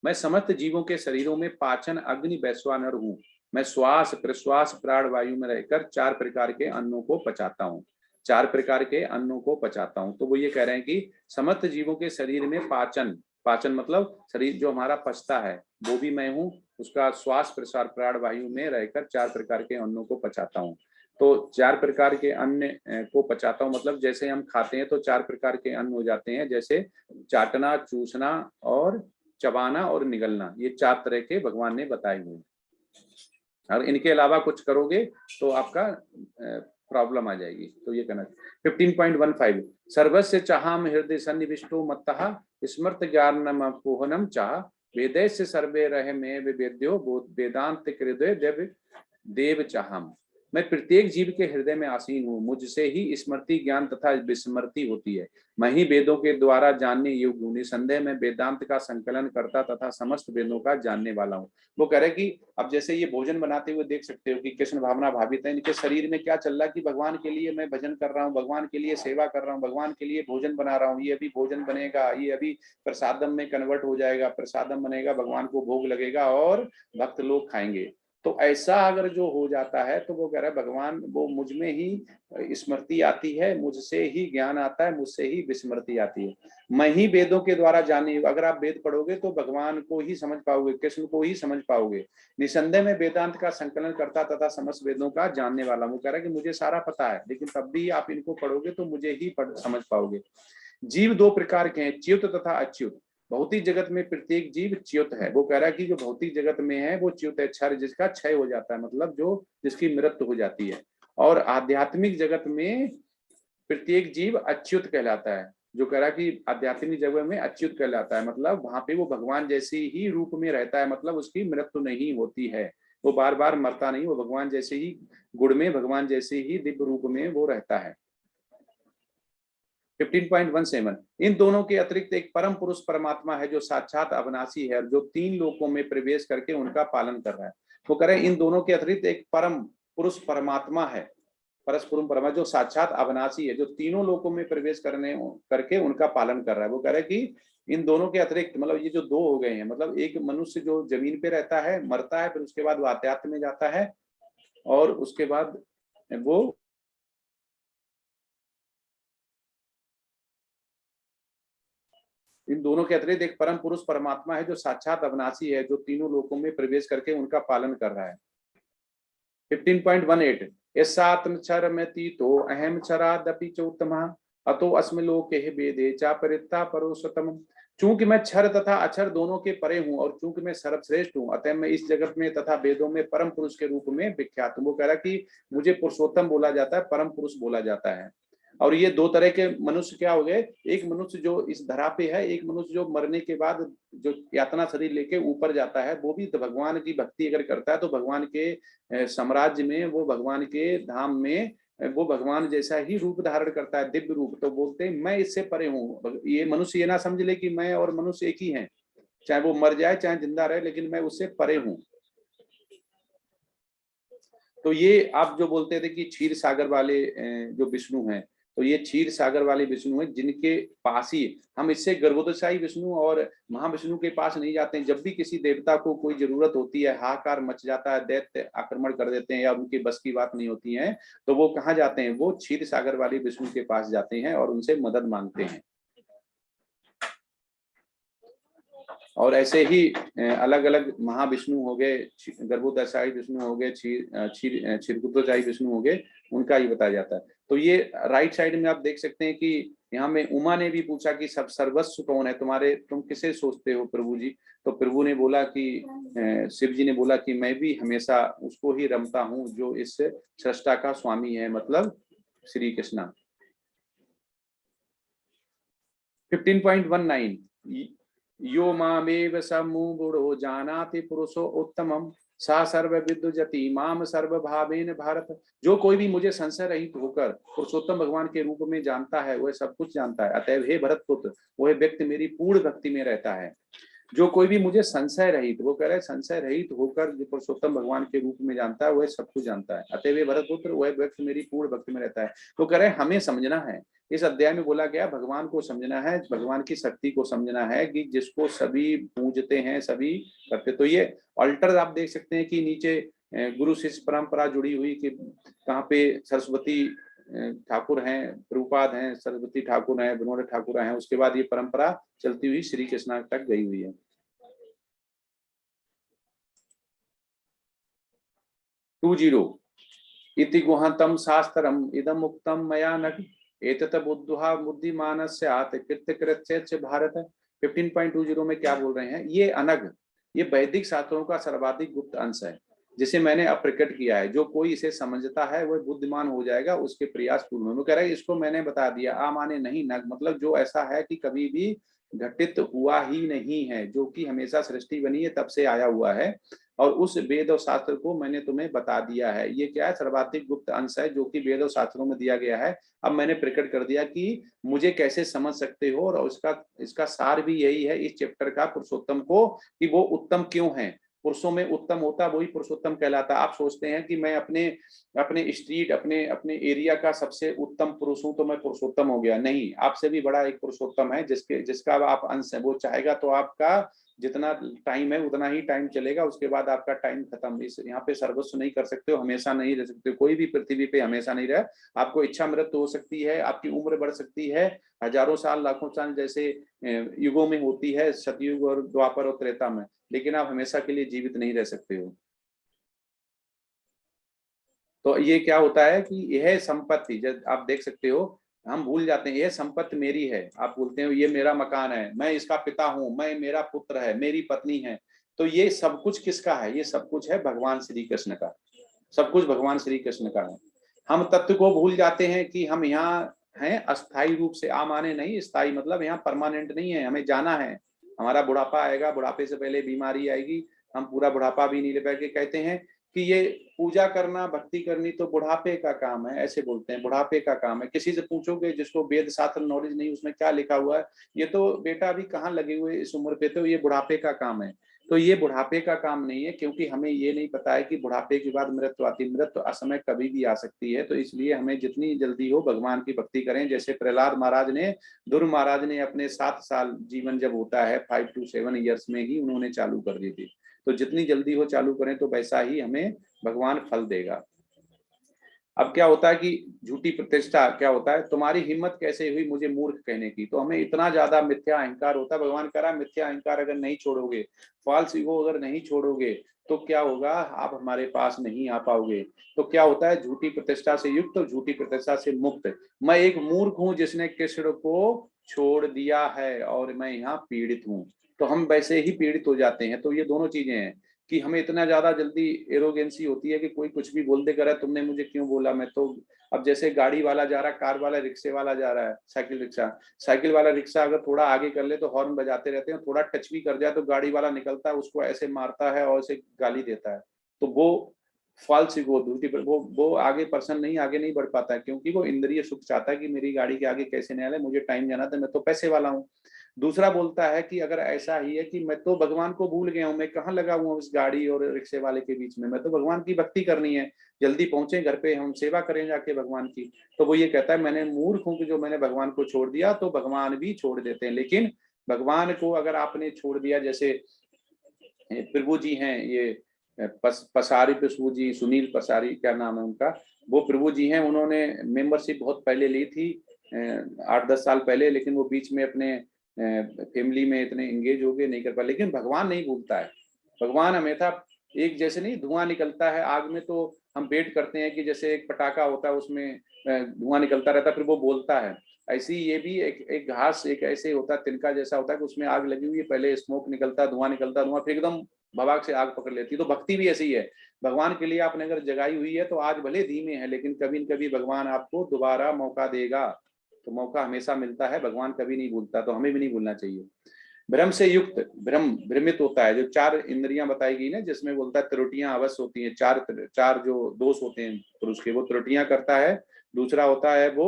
मैं समस्त जीवों के शरीरों में पाचन अग्नि वैश्वानर हूँ। मैं श्वास प्रश्वास प्राण वायु में रहकर 4 प्रकार के अन्नों को पचाता हूँ, 4 प्रकार के अन्नों को पचाता हूँ। तो वो ये कह रहे हैं कि समस्त जीवों के शरीर में पाचन, पाचन मतलब शरीर जो हमारा पचता है वो भी मैं हूँ, उसका श्वास प्रश्वास प्राण वायु में रहकर 4 प्रकार के अन्नों को पचाता हूँ। तो 4 प्रकार के अन्न को पचाता हूँ मतलब जैसे हम खाते हैं तो 4 प्रकार के अन्न हो जाते हैं, जैसे चाटना, चूसना और चबाना और निगलना, ये 4 तरह के भगवान ने बताए हुए हैं। और इनके अलावा कुछ करोगे तो आपका प्रॉब्लम आ जाएगी। तो ये कहना 15.15 सर्वस्य चाहम हृदय सन्निविष्टो मत्तः स्मृत ज्ञानम पोहनम चाह वेदैस्य सर्वे रहे में वेद्यो वेदांत हृदय देव देव चाहम। मैं प्रत्येक जीव के हृदय में आसीन हूँ, मुझसे ही स्मृति ज्ञान तथा विस्मृति होती है। मैं ही वेदों के द्वारा जानने योग्य हूँ, निसंदेह मैं वेदांत का संकलन करता तथा समस्त वेदों का जानने वाला हूँ। वो कह रहे कि अब जैसे ये भोजन बनाते हुए देख सकते हो कि कृष्ण भावना भावित है, इनके शरीर में क्या चल रहा है कि भगवान के लिए मैं भजन कर रहा हूँ, भगवान के लिए सेवा कर रहा हूँ, भगवान के लिए भोजन बना रहा हूँ, ये अभी भोजन बनेगा, ये अभी प्रसादम में कन्वर्ट हो जाएगा, प्रसादम बनेगा, भगवान को भोग लगेगा और भक्त लोग खाएंगे। तो ऐसा अगर जो हो जाता है तो वो कह रहा है भगवान वो मुझ में ही स्मृति आती है, मुझसे ही ज्ञान आता है, मुझसे ही विस्मृति आती है। मैं ही वेदों के द्वारा जानी, अगर आप वेद पढ़ोगे तो भगवान को ही समझ पाओगे, कृष्ण को ही समझ पाओगे। निसंदेह में वेदांत का संकलन करता तथा समस्त वेदों का जानने वाला। वो कह रहा है कि मुझे सारा पता है, लेकिन तब भी आप इनको पढ़ोगे तो मुझे ही समझ पाओगे। जीव 2 प्रकार के हैं, च्युत तथा अच्युत। भौतिक जगत में प्रत्येक जीव च्युत है। वो कह रहा है कि जो भौतिक जगत में है वो च्युत है, क्षय, जिसका क्षय हो जाता है, मतलब जो जिसकी मृत्यु हो जाती है। और आध्यात्मिक जगत में प्रत्येक जीव अच्युत कहलाता है। जो कह रहा है कि आध्यात्मिक जगत में अच्युत कहलाता है, मतलब वहां पे वो भगवान जैसे ही रूप में रहता है, मतलब उसकी मृत्यु नहीं होती है, वो बार बार मरता नहीं, वो भगवान जैसे ही गुण में, भगवान जैसे ही दिव्य रूप में वो रहता है। 15.17 इन दोनों के अतिरिक्त एक परम पुरुष परमात्मा है जो साक्षात अविनाशी है और जो 3 लोकों में प्रवेश करके उनका पालन कर रहा है। वो कह रहे हैं इन दोनों के अतिरिक्त एक परम पुरुष परमात्मा है, परस्पुरम परमा, जो साक्षात अविनाशी है, जो तीनों लोकों में प्रवेश करके उनका पालन कर रहा है। वो कह रहे हैं कि इन दोनों के अतिरिक्त, मतलब ये जो 2 हो गए हैं, मतलब एक मनुष्य जो जमीन पे रहता है, मरता है, फिर उसके बाद वो आध्यात्म में जाता है और उसके बाद वो इन दोनों के अतिरिक्त एक परम पुरुष परमात्मा है जो साक्षात अविनाशी है, जो तीनों लोकों में प्रवेश करके उनका पालन कर रहा है। 15.18 यस्यात्मक्षरमतीतो अहम क्षरादपि चोत्तमः अतो अस्मि लोके वेदे चा परित्ता परोसतम। चूंकि मैं क्षर तथा अक्षर दोनों के परे हूँ और चूंकि मैं सर्वश्रेष्ठ हूँ, अतः मैं इस जगत में तथा वेदों में परम पुरुष के रूप में विख्यात हूँ। वो कह रहा कि मुझे पुरुषोत्तम बोला जाता है, परम पुरुष बोला जाता है। और ये दो तरह के मनुष्य क्या हो गए, एक मनुष्य जो इस धरा पे है, एक मनुष्य जो मरने के बाद जो यातना शरीर लेके ऊपर जाता है, वो भी तो भगवान की भक्ति अगर करता है तो भगवान के साम्राज्य में, वो भगवान के धाम में वो भगवान जैसा ही रूप धारण करता है, दिव्य रूप। तो बोलते हैं मैं इससे परे हूँ। ये मनुष्य ये ना समझ ले कि मैं और मनुष्य एक ही हैं, चाहे वो मर जाए चाहे जिंदा रहे, लेकिन मैं उससे परे हूँ। तो ये आप जो बोलते थे कि क्षीर सागर वाले जो विष्णु हैं, तो ये क्षीर सागर वाले विष्णु हैं जिनके पास ही हम इससे गर्भोदशाही विष्णु और महाविष्णु के पास नहीं जाते हैं। जब भी किसी देवता को कोई जरूरत होती है, हाहाकार मच जाता है, दैत्य आक्रमण कर देते हैं या उनकी बस की बात नहीं होती है, तो वो कहाँ जाते हैं, वो क्षीर सागर वाले विष्णु के पास जाते हैं और उनसे मदद मांगते हैं। और ऐसे ही अलग अलग महाविष्णु हो गए, गर्भोदशाई विष्णु हो गए, क्षीरकुटोचाई विष्णु हो गए, उनका ही बताया जाता है। तो ये राइट साइड में आप देख सकते हैं कि यहाँ में उमा ने भी पूछा कि सब सर्वस्व कौन है तुम्हारे, तुम किसे सोचते हो प्रभु जी। तो प्रभु ने बोला कि शिव जी ने बोला कि मैं भी हमेशा उसको ही रमता हूँ जो इस सृष्टा का स्वामी है, मतलब श्री कृष्णा। 15.19 यो मामेव समूढ़ो जानाति पुरुषो उत्तमम सा सर्वविद्युजति माम सर्वभावेन भारत। जो कोई भी मुझे संशय रहित होकर पुरुषोत्तम भगवान के रूप में जानता है, वह सब कुछ जानता है। अतएव हे भरत पुत्र, वह व्यक्ति मेरी पूर्ण भक्ति में रहता है। जो कोई भी मुझे संशय रहित, वो कह रहे संशय रहित होकर जो पुरुषोत्तम भगवान के रूप में जानता है, वह सब कुछ जानता है। अतएव हे भरत पुत्र, वह व्यक्ति मेरी पूर्ण भक्ति में रहता है। वो कह रहे हमें समझना है, इस अध्याय में बोला गया भगवान को समझना है, भगवान की शक्ति को समझना है कि जिसको सभी पूजते हैं, सभी करते। तो ये अल्टर आप देख सकते हैं कि नीचे गुरु शिष्य परंपरा जुड़ी हुई, कि कहाँ पे सरस्वती ठाकुर हैं, प्रभुपाद हैं, सरस्वती ठाकुर हैं, विनोद ठाकुर हैं, उसके बाद ये परंपरा चलती हुई श्री कृष्ण तक गई हुई है। 20 इति गुहतम शास्त्रम इदम उक्तम मया नघ एतत बुद्धुहा बुद्धिमानस्यात् कृत्यकृत्यस्य भारत। 15.20 में क्या बोल रहे हैं, ये अनग, ये वैदिक शास्त्रों का सर्वाधिक गुप्त अंश है जिसे मैंने अब प्रकट किया है। जो कोई इसे समझता है वह बुद्धिमान हो जाएगा, उसके प्रयास पूर्ण होंगे। कह रहा है इसको मैंने बता दिया। आ माने नहीं, नग मतलब जो ऐसा है कि कभी भी घटित हुआ ही नहीं है, जो कि हमेशा सृष्टि बनी है तब से आया हुआ है, और उस वेद और शास्त्र को मैंने तुम्हें बता दिया है। ये क्या है, सर्वाधिक गुप्त अंश है जो कि वेद और शास्त्रों में दिया गया है। अब मैंने प्रकट कर दिया कि मुझे कैसे समझ सकते हो, और इसका सार भी यही है इस चैप्टर का पुरुषोत्तम को, कि वो उत्तम क्यों है। पुरुषों में उत्तम होता वही पुरुषोत्तम कहलाता। आप सोचते हैं कि मैं अपने अपने स्ट्रीट, अपने अपने एरिया का सबसे उत्तम पुरुष हूं तो मैं पुरुषोत्तम हो गया। नहीं, आपसे भी बड़ा एक पुरुषोत्तम है जिसका आप अंश है। वो चाहेगा तो आपका जितना टाइम है उतना ही टाइम चलेगा, उसके बाद आपका टाइम खत्म। इस यहाँ पे सर्वस्व नहीं कर सकते हो, हमेशा नहीं रह सकते हो। कोई भी पृथ्वी पे हमेशा नहीं रहे। आपको इच्छा मृत्यु हो सकती है, आपकी उम्र बढ़ सकती है, हजारों साल लाखों साल जैसे युगों में होती है, सतयुग और द्वापर और त्रेता में, लेकिन आप हमेशा के लिए जीवित नहीं रह सकते हो। तो ये क्या होता है कि यह संपत्ति, जब आप देख सकते हो, हम भूल जाते हैं यह संपत्ति मेरी है। आप बोलते हो ये मेरा मकान है, मैं इसका पिता हूं, मैं, मेरा पुत्र है, मेरी पत्नी है। तो ये सब कुछ किसका है, ये सब कुछ है भगवान श्री कृष्ण का। सब कुछ भगवान श्री कृष्ण का है। हम तत्व को भूल जाते हैं कि हम यहाँ हैं अस्थायी रूप से। आ माने नहीं, स्थायी मतलब यहाँ परमानेंट नहीं है, हमें जाना है। हमारा बुढ़ापा आएगा, बुढ़ापे से पहले बीमारी आएगी, हम पूरा बुढ़ापा भी नहीं ले पाएंगे। कहते हैं कि ये पूजा करना, भक्ति करनी तो बुढ़ापे का काम है, ऐसे बोलते हैं, बुढ़ापे का काम है। किसी से पूछोगे जिसको वेद शास्त्र नॉलेज नहीं, उसमें क्या लिखा हुआ है, ये तो बेटा अभी कहाँ लगे हुए इस उम्र पे, तो ये बुढ़ापे का काम है। तो ये बुढ़ापे का काम नहीं है, क्योंकि हमें ये नहीं पता है कि बुढ़ापे के बाद मृत्यु आती। मृत्यु असमय कभी भी आ सकती है। तो इसलिए हमें जितनी जल्दी हो भगवान की भक्ति करें। जैसे प्रहलाद महाराज ने, ध्रुव महाराज ने अपने 7 साल जीवन जब होता है 5 to 7 ईयर्स में ही उन्होंने चालू कर दी थी। तो जितनी जल्दी हो चालू करें तो वैसा ही हमें भगवान फल देगा। अब क्या होता है कि झूठी प्रतिष्ठा क्या होता है, तुम्हारी हिम्मत कैसे हुई मुझे मूर्ख कहने की। तो हमें इतना ज्यादा मिथ्या अहंकार होता है। भगवान कह रहा है मिथ्या अहंकार अगर नहीं छोड़ोगे, फॉल्स ईगो अगर नहीं छोड़ोगे, तो क्या होगा, आप हमारे पास नहीं आ पाओगे। तो क्या होता है, झूठी प्रतिष्ठा से युक्त और झूठी प्रतिष्ठा से मुक्त। मैं एक मूर्ख हूं जिसने कृष्ण को छोड़ दिया है और मैं यहाँ पीड़ित हूँ। तो हम वैसे ही पीड़ित हो जाते हैं। तो ये दोनों चीजें हैं कि हमें इतना ज्यादा जल्दी एरोगेंसी होती है कि कोई कुछ भी बोल दे, कर तुमने मुझे क्यों बोला, मैं तो। अब जैसे गाड़ी वाला जा रहा है, कार वाला, रिक्शे वाला जा रहा है, साइकिल रिक्शा, साइकिल वाला रिक्शा अगर थोड़ा आगे कर ले तो हॉर्न बजाते रहते हैं, थोड़ा टच भी कर जाए तो गाड़ी वाला निकलता है, उसको ऐसे मारता है और ऐसे गाली देता है। तो वो फॉल्स ईगो, झूठी, वो आगे पर्सन नहीं, आगे नहीं बढ़ पाता है, क्योंकि वो इंद्रिय सुख चाहता है कि मेरी गाड़ी के आगे कैसे नहीं आए, मुझे टाइम जाना था, मैं तो पैसे वाला हूँ। दूसरा बोलता है कि अगर ऐसा ही है कि मैं तो भगवान को भूल गया हूँ, मैं कहाँ लगा हुआ हूँ उस गाड़ी और रिक्शे वाले के बीच में, मैं तो भगवान की भक्ति करनी है, जल्दी पहुंचे घर पे, हम सेवा करें जाके भगवान की। तो वो ये कहता है मैंने मूर्ख हूं कि जो मैंने भगवान को छोड़ दिया। तो भगवान भी छोड़ देते हैं, लेकिन भगवान को अगर आपने छोड़ दिया, जैसे प्रभु जी हैं ये पसारी प्रभु जी, सुनील पसारी क्या नाम है उनका, वो प्रभु जी हैं, उन्होंने मेंबरशिप बहुत पहले ली थी, 8-10 साल पहले, लेकिन वो बीच में अपने फैमिली में इतने एंगेज हो गए, नहीं कर पाए। लेकिन भगवान नहीं भूलता है। भगवान हमेशा एक जैसे, नहीं धुआं निकलता है आग में, तो हम वेट करते हैं कि जैसे एक पटाखा होता है उसमें धुआं निकलता रहता है, फिर वो बोलता है। ऐसी ये भी एक घास एक ऐसे होता है, तिनका जैसा होता है कि उसमें आग लगी हुई है, पहले स्मोक निकलता, धुआं निकलता, धुआं फिर एकदम भवाक से आग पकड़ लेती है। तो भक्ति भी ऐसी है। भगवान के लिए आपने अगर जगाई हुई है तो आज भले धीमे है, लेकिन कभी न कभी भगवान आपको दोबारा मौका देगा। तो मौका हमेशा मिलता है, भगवान कभी नहीं भूलता, तो हमें भी नहीं भूलना चाहिए। भ्रम से युक्त, भ्रमित होता है। जो 4 इंद्रियां बताई गई ना, जिसमें बोलता है त्रुटियां अवश्य होती हैं, चार चार जो दोष होते हैं पुरुष के, वो त्रुटियां करता है। दूसरा होता है वो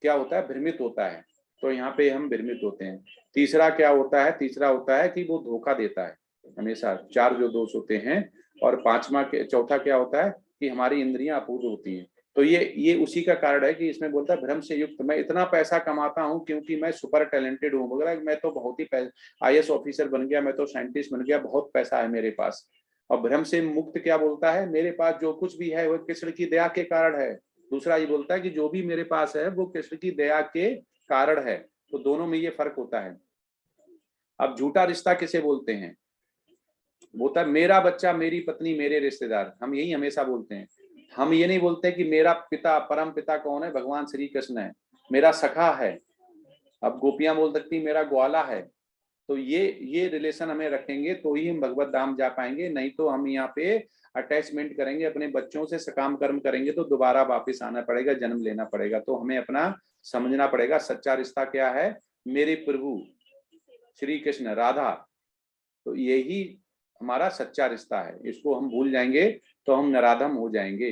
क्या होता है, भ्रमित होता है। तो यहाँ पे हम भ्रमित होते हैं। तीसरा क्या होता है, तीसरा होता है कि वो धोखा देता है हमेशा। 4 जो दोष होते हैं। और चौथा क्या होता है कि हमारी इंद्रियां अपूर्ण होती हैं। तो ये उसी का कारण है कि इसमें बोलता है भ्रम से युक्त, मैं इतना पैसा कमाता हूँ क्योंकि मैं सुपर टैलेंटेड हूँ वगैरह, मैं तो बहुत ही आईएएस ऑफिसर बन गया, मैं तो साइंटिस्ट बन गया, बहुत पैसा है मेरे पास। और भ्रम से मुक्त क्या बोलता है, मेरे पास जो कुछ भी है वो कृष्ण की दया के कारण है। दूसरा ये बोलता है कि जो भी मेरे पास है वो कृष्ण की दया के कारण है। तो दोनों में ये फर्क होता है। अब झूठा रिश्ता किसे बोलते हैं, बोलता है मेरा बच्चा, मेरी पत्नी, मेरे रिश्तेदार, हम यही हमेशा बोलते हैं। हम ये नहीं बोलते कि मेरा पिता, परम पिता कौन है, भगवान श्री कृष्ण है, मेरा सखा है। अब गोपियां बोल सकती मेरा ग्वाला है। तो ये रिलेशन हमें रखेंगे तो ही हम भगवत धाम जा पाएंगे, नहीं तो हम यहाँ पे अटैचमेंट करेंगे अपने बच्चों से, सकाम कर्म करेंगे तो दोबारा वापस आना पड़ेगा, जन्म लेना पड़ेगा। तो हमें अपना समझना पड़ेगा सच्चा रिश्ता क्या है, मेरे प्रभु श्री कृष्ण राधा। तो यही हमारा सच्चा रिश्ता है। इसको हम भूल जाएंगे तो हम नराधम हो जाएंगे।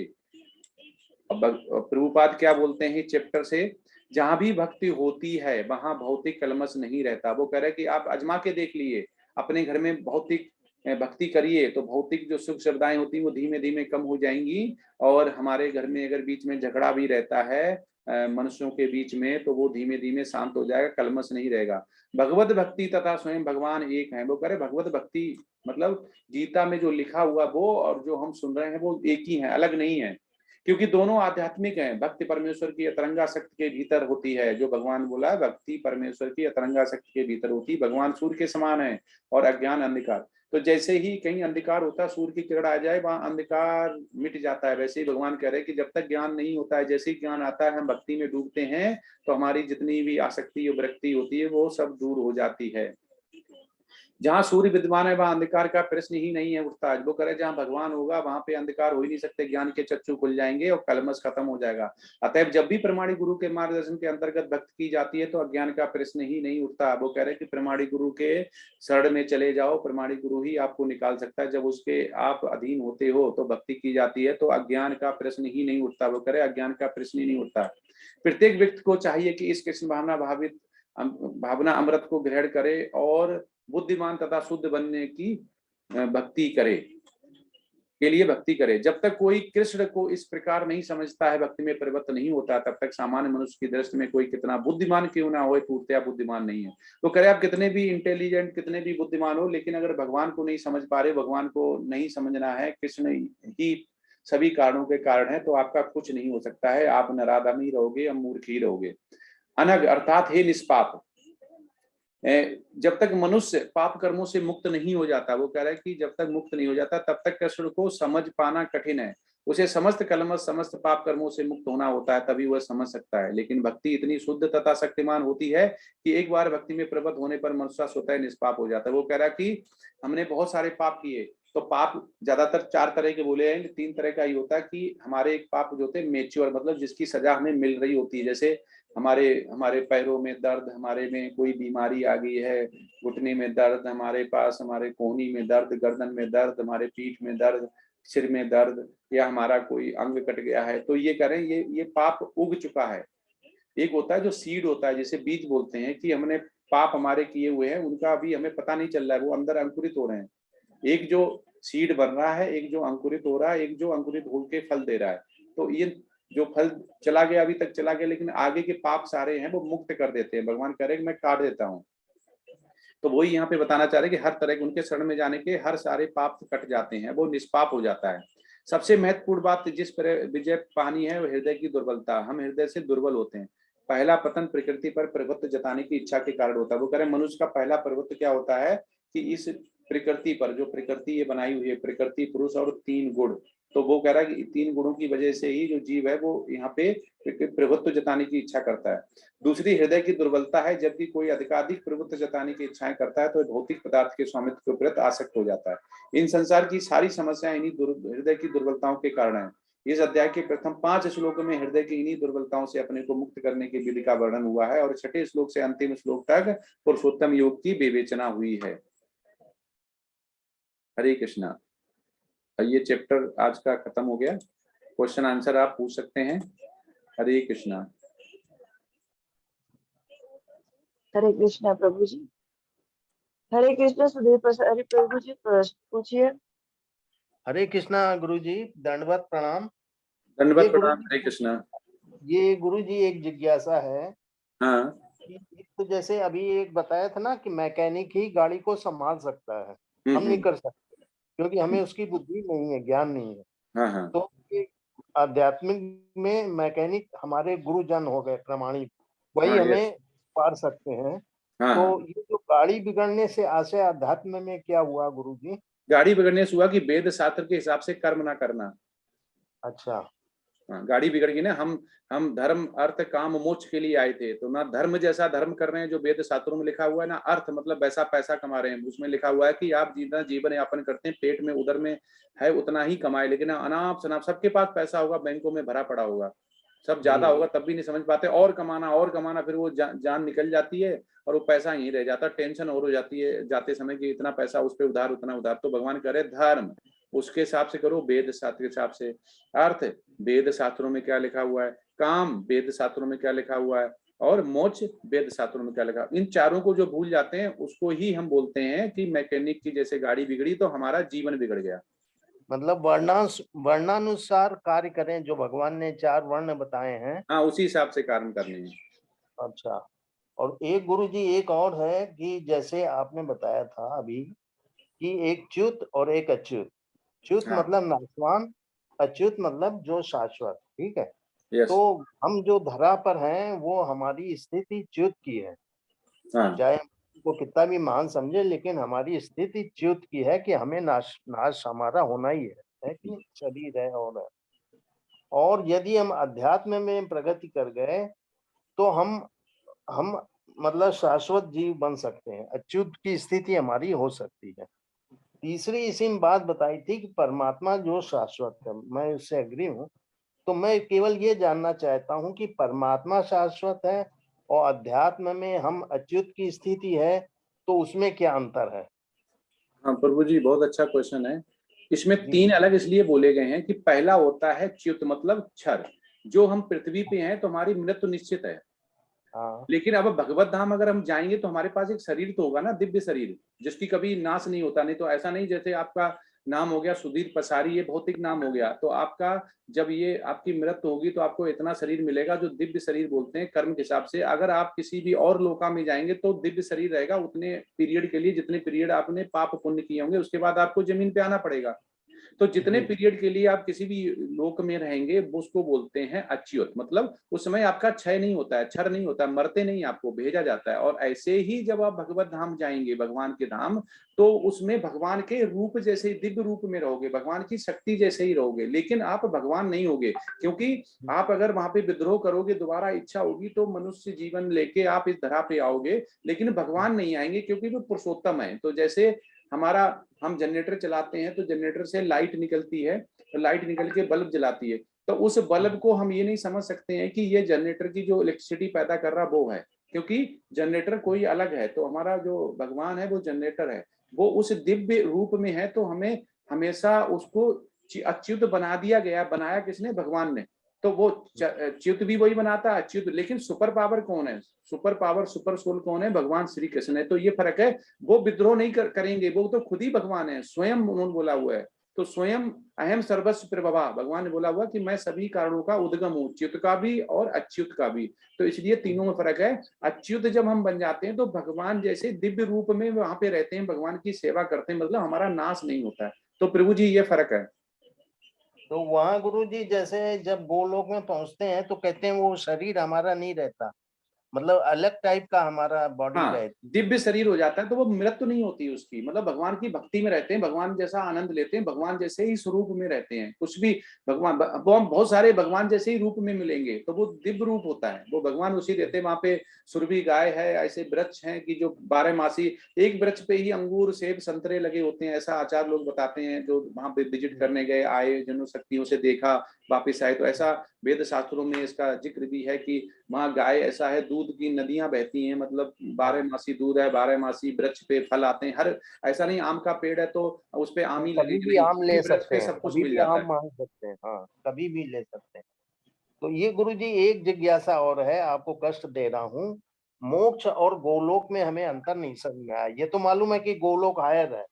अब प्रभुपाद क्या बोलते हैं चैप्टर से, जहां भी भक्ति होती है वहां भौतिक कलमश नहीं रहता। वो कह रहे हैं कि आप अजमा के देख लिए, अपने घर में भौतिक भक्ति करिए तो भौतिक जो सुख सुविधाएं होती हैं वो धीमे धीमे कम हो जाएंगी। और हमारे घर में अगर बीच में झगड़ा भी रहता है मनुष्यों के बीच में, तो वो धीमे धीमे शांत हो जाएगा, कलमश नहीं रहेगा। भगवत भक्ति तथा स्वयं भगवान एक है। वो कह रहे भगवत भक्ति मतलब गीता में जो लिखा हुआ वो और जो हम सुन रहे हैं वो एक ही है, अलग नहीं है। क्योंकि दोनों आध्यात्मिक हैं। भक्ति परमेश्वर की अतरंगा शक्ति के भीतर होती है, जो भगवान बोला भक्ति परमेश्वर की अतरंगा शक्ति के भीतर होती है। भगवान सूर्य के समान है और अज्ञान अंधकार। तो जैसे ही कहीं अंधकार होता है, सूर्य की किरण आ जाए वहां अंधकार मिट जाता है, वैसे ही भगवान कह रहे हैं कि जब तक ज्ञान नहीं होता है, जैसे ही ज्ञान आता है हम भक्ति में डूबते हैं तो हमारी जितनी भी आसक्ति और विरक्ति होती है वो सब दूर हो जाती है। जहाँ सूर्य विद्यमान है वहां अंधकार का प्रश्न ही नहीं है उठता। वो करे जहाँ भगवान होगा वहां पे अंधकार हो ही नहीं सकते, ज्ञान के चक्षु खुल जाएंगे और कलमश खत्म हो जाएगा। अतएव जब भी प्रमाणी गुरु के मार्गदर्शन के अंतर्गत भक्ति की जाती है तो अज्ञान का प्रश्न ही नहीं उठता। वो कह रहे कि प्रमाणी गुरु के शरण में चले जाओ, प्रमाणी गुरु ही आपको निकाल सकता है। जब उसके आप अधीन होते हो तो भक्ति की जाती है तो अज्ञान का प्रश्न ही नहीं उठता। वो कह रहे अज्ञान का प्रश्न ही नहीं उठता। प्रत्येक व्यक्ति को चाहिए कि इस कृष्ण भावना अमृत को ग्रहण करे और बुद्धिमान तथा शुद्ध बनने की भक्ति करे, के लिए भक्ति करे। जब तक कोई कृष्ण को इस प्रकार नहीं समझता है, भक्ति में परिवर्तन नहीं होता, तब तक सामान्य मनुष्य की दृष्टि में कोई कितना बुद्धिमान क्यों ना हो, पूर्णतया बुद्धिमान नहीं है। तो कह रहे आप कितने भी इंटेलिजेंट, कितने भी बुद्धिमान हो, लेकिन अगर भगवान को नहीं समझ पा रहे, भगवान को नहीं समझना है, कृष्ण ही सभी कारणों के कारण है, तो आपका कुछ नहीं हो सकता है। आप नराधम ही रहोगे, मूर्ख ही रहोगे। अनग अर्थात हे निष्पाप, जब तक मनुष्य पाप कर्मों से मुक्त नहीं हो जाता, वो कह रहा है कि जब तक मुक्त नहीं हो जाता तब तक कृष्ण को समझ पाना कठिन है। उसे समस्त कलमश समस्त पाप कर्मों से मुक्त होना होता है, तभी वह समझ सकता है। लेकिन भक्ति इतनी शुद्ध तथा शक्तिमान होती है कि एक बार भक्ति में प्रवृत्त होने पर मनुष्य स्वतः निष्पाप हो जाता है। वो कह रहा है कि हमने बहुत सारे पाप किए, तो पाप ज्यादातर 4 तरह के बोले हैं, 3 तरह का ही होता है कि हमारे एक पाप जो होते हैं मेच्योर, मतलब जिसकी सजा हमें मिल रही होती है। जैसे हमारे हमारे पैरों में दर्द, हमारे में कोई बीमारी आ गई है, घुटने में दर्द, हमारे पास हमारे कोहनी में दर्द, गर्दन में दर्द, हमारे पीठ में दर्द, सिर में दर्द, या हमारा कोई अंग कट गया है, तो ये करें, ये पाप उग चुका है। एक होता है जो सीड होता है, जिसे बीज बोलते हैं, कि हमने पाप हमारे किए हुए हैं, उनका अभी हमें पता नहीं चल रहा है, वो अंदर अंकुरित हो रहे हैं। एक जो सीड बन रहा है, एक जो अंकुरित हो रहा है, एक जो अंकुरित होकर फल दे रहा है। तो ये जो फल चला गया अभी तक चला गया, लेकिन आगे के पाप सारे हैं वो मुक्त कर देते हैं। भगवान कह रहे हैं मैं काट देता हूँ। तो वही यहाँ पे बताना चाह रहे हैं कि हर तरह के उनके शरण में जाने के हर सारे पाप कट जाते हैं, वो निष्पाप हो जाता है। सबसे महत्वपूर्ण बात जिस पर विजय पानी है वो हृदय की दुर्बलता। हम हृदय से दुर्बल होते हैं। पहला पतन प्रकृति पर प्रभुत्व जताने की इच्छा के कारण होता है। वो कह रहे हैं मनुष्य का पहला प्रभुत्व क्या होता है कि इस प्रकृति पर, जो प्रकृति ये बनाई हुई है, प्रकृति, पुरुष और 3 गुण, तो वो कह रहा है कि 3 गुणों की वजह से ही जो जीव है वो यहाँ पे प्रभुत्व जताने की इच्छा करता है। दूसरी हृदय की दुर्बलता है, जबकि कोई अधिकाधिक प्रभुत्व जताने की इच्छाएं करता है तो भौतिक पदार्थ के स्वामित्व के प्रति आसक्त हो जाता है। इन संसार की सारी समस्याएं इन्हीं हृदय की दुर्बलताओं के कारण है। इस अध्याय के प्रथम 5 श्लोकों में हृदय की इन्हीं दुर्बलताओं से अपने को मुक्त करने की विधि का वर्णन हुआ है, और 6ठे श्लोक से अंतिम श्लोक तक पुरुषोत्तम योग की विवेचना हुई है। हरे कृष्णा। ये चैप्टर आज का खत्म हो गया। क्वेश्चन आंसर आप पूछ सकते हैं। हरे कृष्णा। हरे कृष्णा प्रभु जी। हरे कृष्णा सुधीर प्रसारी प्रभु जी, प्रश्न पूछिए। हरे कृष्णा गुरु जी, दंडवत प्रणाम। दंडवत प्रणाम। हरे कृष्णा। ये गुरु जी एक जिज्ञासा है। हाँ। तो जैसे अभी एक बताया था ना कि मैकेनिक ही गाड़ी को संभाल सकता है, हम नहीं कर सकते क्योंकि हमें उसकी बुद्धि नहीं है, ज्ञान नहीं है। हाँ हाँ। तो आध्यात्मिक में मैकेनिक हमारे गुरुजन हो गए प्रमाणिक, वही हाँ, हमें पार सकते हैं। हाँ, तो हाँ। ये जो गाड़ी बिगड़ने से आशय अध्यात्म में क्या हुआ गुरु जी? गाड़ी बिगड़ने से हुआ कि वेद शास्त्र के हिसाब से कर्म ना करना। अच्छा। हाँ, गाड़ी बिगड़ गई ना। हम धर्म अर्थ काम मोक्ष के लिए आए थे, तो ना धर्म जैसा धर्म कर रहे हैं जो वेद शास्त्रों में लिखा हुआ है, ना अर्थ मतलब वैसा पैसा कमा रहे हैं। उसमें लिखा हुआ है कि आप जितना जीवन यापन करते हैं, पेट में उदर में है उतना ही कमाए, लेकिन अनाप शनाप सबके पास पैसा होगा, बैंकों में भरा पड़ा होगा, सब ज्यादा होगा, तब भी नहीं समझ पाते, और कमाना, फिर वो जान निकल जाती है और वो पैसा यहीं रह जाता। टेंशन और हो जाती है जाते समय कि इतना पैसा उस पर उधार, उतना उधार। तो भगवान कह रहे धर्म उसके हिसाब से करो, वेद शास्त्र के हिसाब से। अर्थ वेद शास्त्रों में क्या लिखा हुआ है, काम वेद शास्त्रों में क्या लिखा हुआ है, और मोक्ष वेद शास्त्रों में क्या लिखा। इन चारों को जो भूल जाते हैं उसको ही हम बोलते हैं कि मैकेनिक की जैसे गाड़ी बिगड़ी तो हमारा जीवन बिगड़ गया। मतलब वर्णानुसार कार्य करें, जो भगवान ने 4 वर्ण बताए हैं। हाँ, उसी हिसाब से कार्य करने हैं। अच्छा। और एक गुरु जी एक और है कि जैसे आपने बताया था अभी कि एक च्युत और एक अच्युत। च्युत हाँ। मतलब नाशवान, अच्युत मतलब जो शाश्वत। ठीक है। यस। तो हम जो धरा पर हैं वो हमारी स्थिति च्युत की है। हाँ। चाहे वो कितना भी महान समझे, लेकिन हमारी स्थिति च्युत की है कि हमें नाश हमारा होना ही है कि शरीर है और है। और यदि हम अध्यात्म में प्रगति कर गए तो हम मतलब शाश्वत जीव बन सकते हैं, अच्युत की स्थिति हमारी हो सकती है। तीसरी इसी में बात बताई थी कि परमात्मा जो शाश्वत है, मैं उससे एग्री हूँ। तो मैं केवल ये जानना चाहता हूँ कि परमात्मा शाश्वत है और अध्यात्म में हम अच्युत की स्थिति है, तो उसमें क्या अंतर है? हाँ प्रभु जी, बहुत अच्छा क्वेश्चन है। इसमें जी। 3 अलग इसलिए बोले गए हैं कि पहला होता है च्युत मतलब क्षर। जो हम पृथ्वी पे हैं तो हमारी मृत्यु निश्चित है। हाँ। लेकिन अब भगवत धाम अगर हम जाएंगे तो हमारे पास एक शरीर तो होगा ना, दिव्य शरीर, जिसकी कभी नाश नहीं होता। नहीं तो ऐसा नहीं जैसे आपका नाम हो गया सुधीर पसारी, ये भौतिक नाम हो गया, तो आपका जब ये आपकी मृत्यु होगी तो आपको इतना शरीर मिलेगा जो दिव्य शरीर बोलते हैं कर्म के हिसाब से। अगर आप किसी भी और लोका में जाएंगे तो दिव्य शरीर रहेगा उतने पीरियड के लिए जितने पीरियड आपने पाप पुण्य किए होंगे, उसके बाद आपको जमीन पे आना पड़ेगा। तो जितने पीरियड के लिए आप किसी भी लोक में रहेंगे उसको बोलते हैं अच्युत, मतलब उस समय आपका क्षय नहीं होता है, क्षर नहीं होता है, मरते नहीं, आपको भेजा जाता है। और ऐसे ही जब आप भगवत धाम जाएंगे, भगवान के धाम, तो उसमें भगवान के रूप जैसे दिव्य रूप में रहोगे, भगवान की शक्ति जैसे ही रहोगे, लेकिन आप भगवान नहीं होगे। क्योंकि आप अगर वहां पे विद्रोह करोगे, दोबारा इच्छा होगी तो मनुष्य जीवन लेके आप इस धरा पे आओगे, लेकिन भगवान नहीं आएंगे, क्योंकि वो पुरुषोत्तम है। तो जैसे हमारा हम जनरेटर चलाते हैं तो जनरेटर से लाइट निकलती है, तो लाइट निकल के बल्ब जलाती है, तो उस बल्ब को हम ये नहीं समझ सकते हैं कि ये जनरेटर की जो इलेक्ट्रिसिटी पैदा कर रहा वो है, क्योंकि जनरेटर कोई अलग है। तो हमारा जो भगवान है वो जनरेटर है, वो उस दिव्य रूप में है। तो हमें हमेशा उसको अच्युत बना दिया गया, बनाया किसने? भगवान ने। तो वो च्युत भी वही बनाता है, अच्युत। लेकिन सुपर पावर कौन है? सुपर पावर, सुपर सोल कौन है? भगवान श्री कृष्ण है। तो ये फर्क है, वो विद्रोह नहीं करेंगे, वो तो खुद ही भगवान है, स्वयं उन्होंने बोला हुआ है। तो स्वयं अहम सर्वस्व प्रभवा, भगवान ने बोला हुआ कि मैं सभी कारणों का उद्गम हूँ, च्युत का भी और अच्युत का भी। तो इसलिए तीनों में फर्क है। अच्युत जब हम बन जाते हैं तो भगवान जैसे दिव्य रूप में वहां पे रहते हैं, भगवान की सेवा करते हैं, मतलब हमारा नाश नहीं होता है। तो प्रभु जी ये फर्क है। तो वहाँ गुरु जी जैसे जब गोलोक में पहुंचते हैं तो कहते हैं वो शरीर हमारा नहीं रहता, मतलब अलग टाइप का हमारा बॉडी हाँ, रहती। दिव्य शरीर हो जाता है, तो वो मृत्यु नहीं होती उसकी, मतलब भगवान की भक्ति में रहते हैं, भगवान जैसा आनंद लेते हैं, भगवान जैसे ही स्वरूप में रहते हैं। कुछ भी भगवान, वो हम बहुत सारे भगवान जैसे ही रूप में मिलेंगे, तो वो दिव्य रूप होता है, वो भगवान उसी रहते हैं। वहां पे सुरभि गाय है, ऐसे वृक्ष हैं कि जो 12 मासी, एक वृक्ष पे ही अंगूर सेब संतरे लगे होते हैं, ऐसा आचार्य लोग बताते हैं जो वहां पे विजिट करने गए, आए, जिन्होंने शक्तियों से देखा, वापिस आए। तो ऐसा वेद शास्त्रों में इसका जिक्र भी है कि वहाँ गाय ऐसा है, दूध की नदियां बहती हैं, मतलब 12 मासी दूध है, 12 मासी वृक्ष पे फल आते हैं। हर ऐसा नहीं आम का पेड़ है तो उस पे आम ही कभी लगेगी, भी नहीं, आम किसी ले वृक्ष सकते पे हैं, सब कुछ कभी मिल भी जाता आम है। मांग सकते हैं, हाँ कभी भी ले सकते हैं। तो ये गुरु जी एक जिज्ञासा और है, आपको कष्ट दे रहा हूँ। मोक्ष और गोलोक में हमें अंतर नहीं समझ में आया। ये तो मालूम है कि गोलोक हायर है,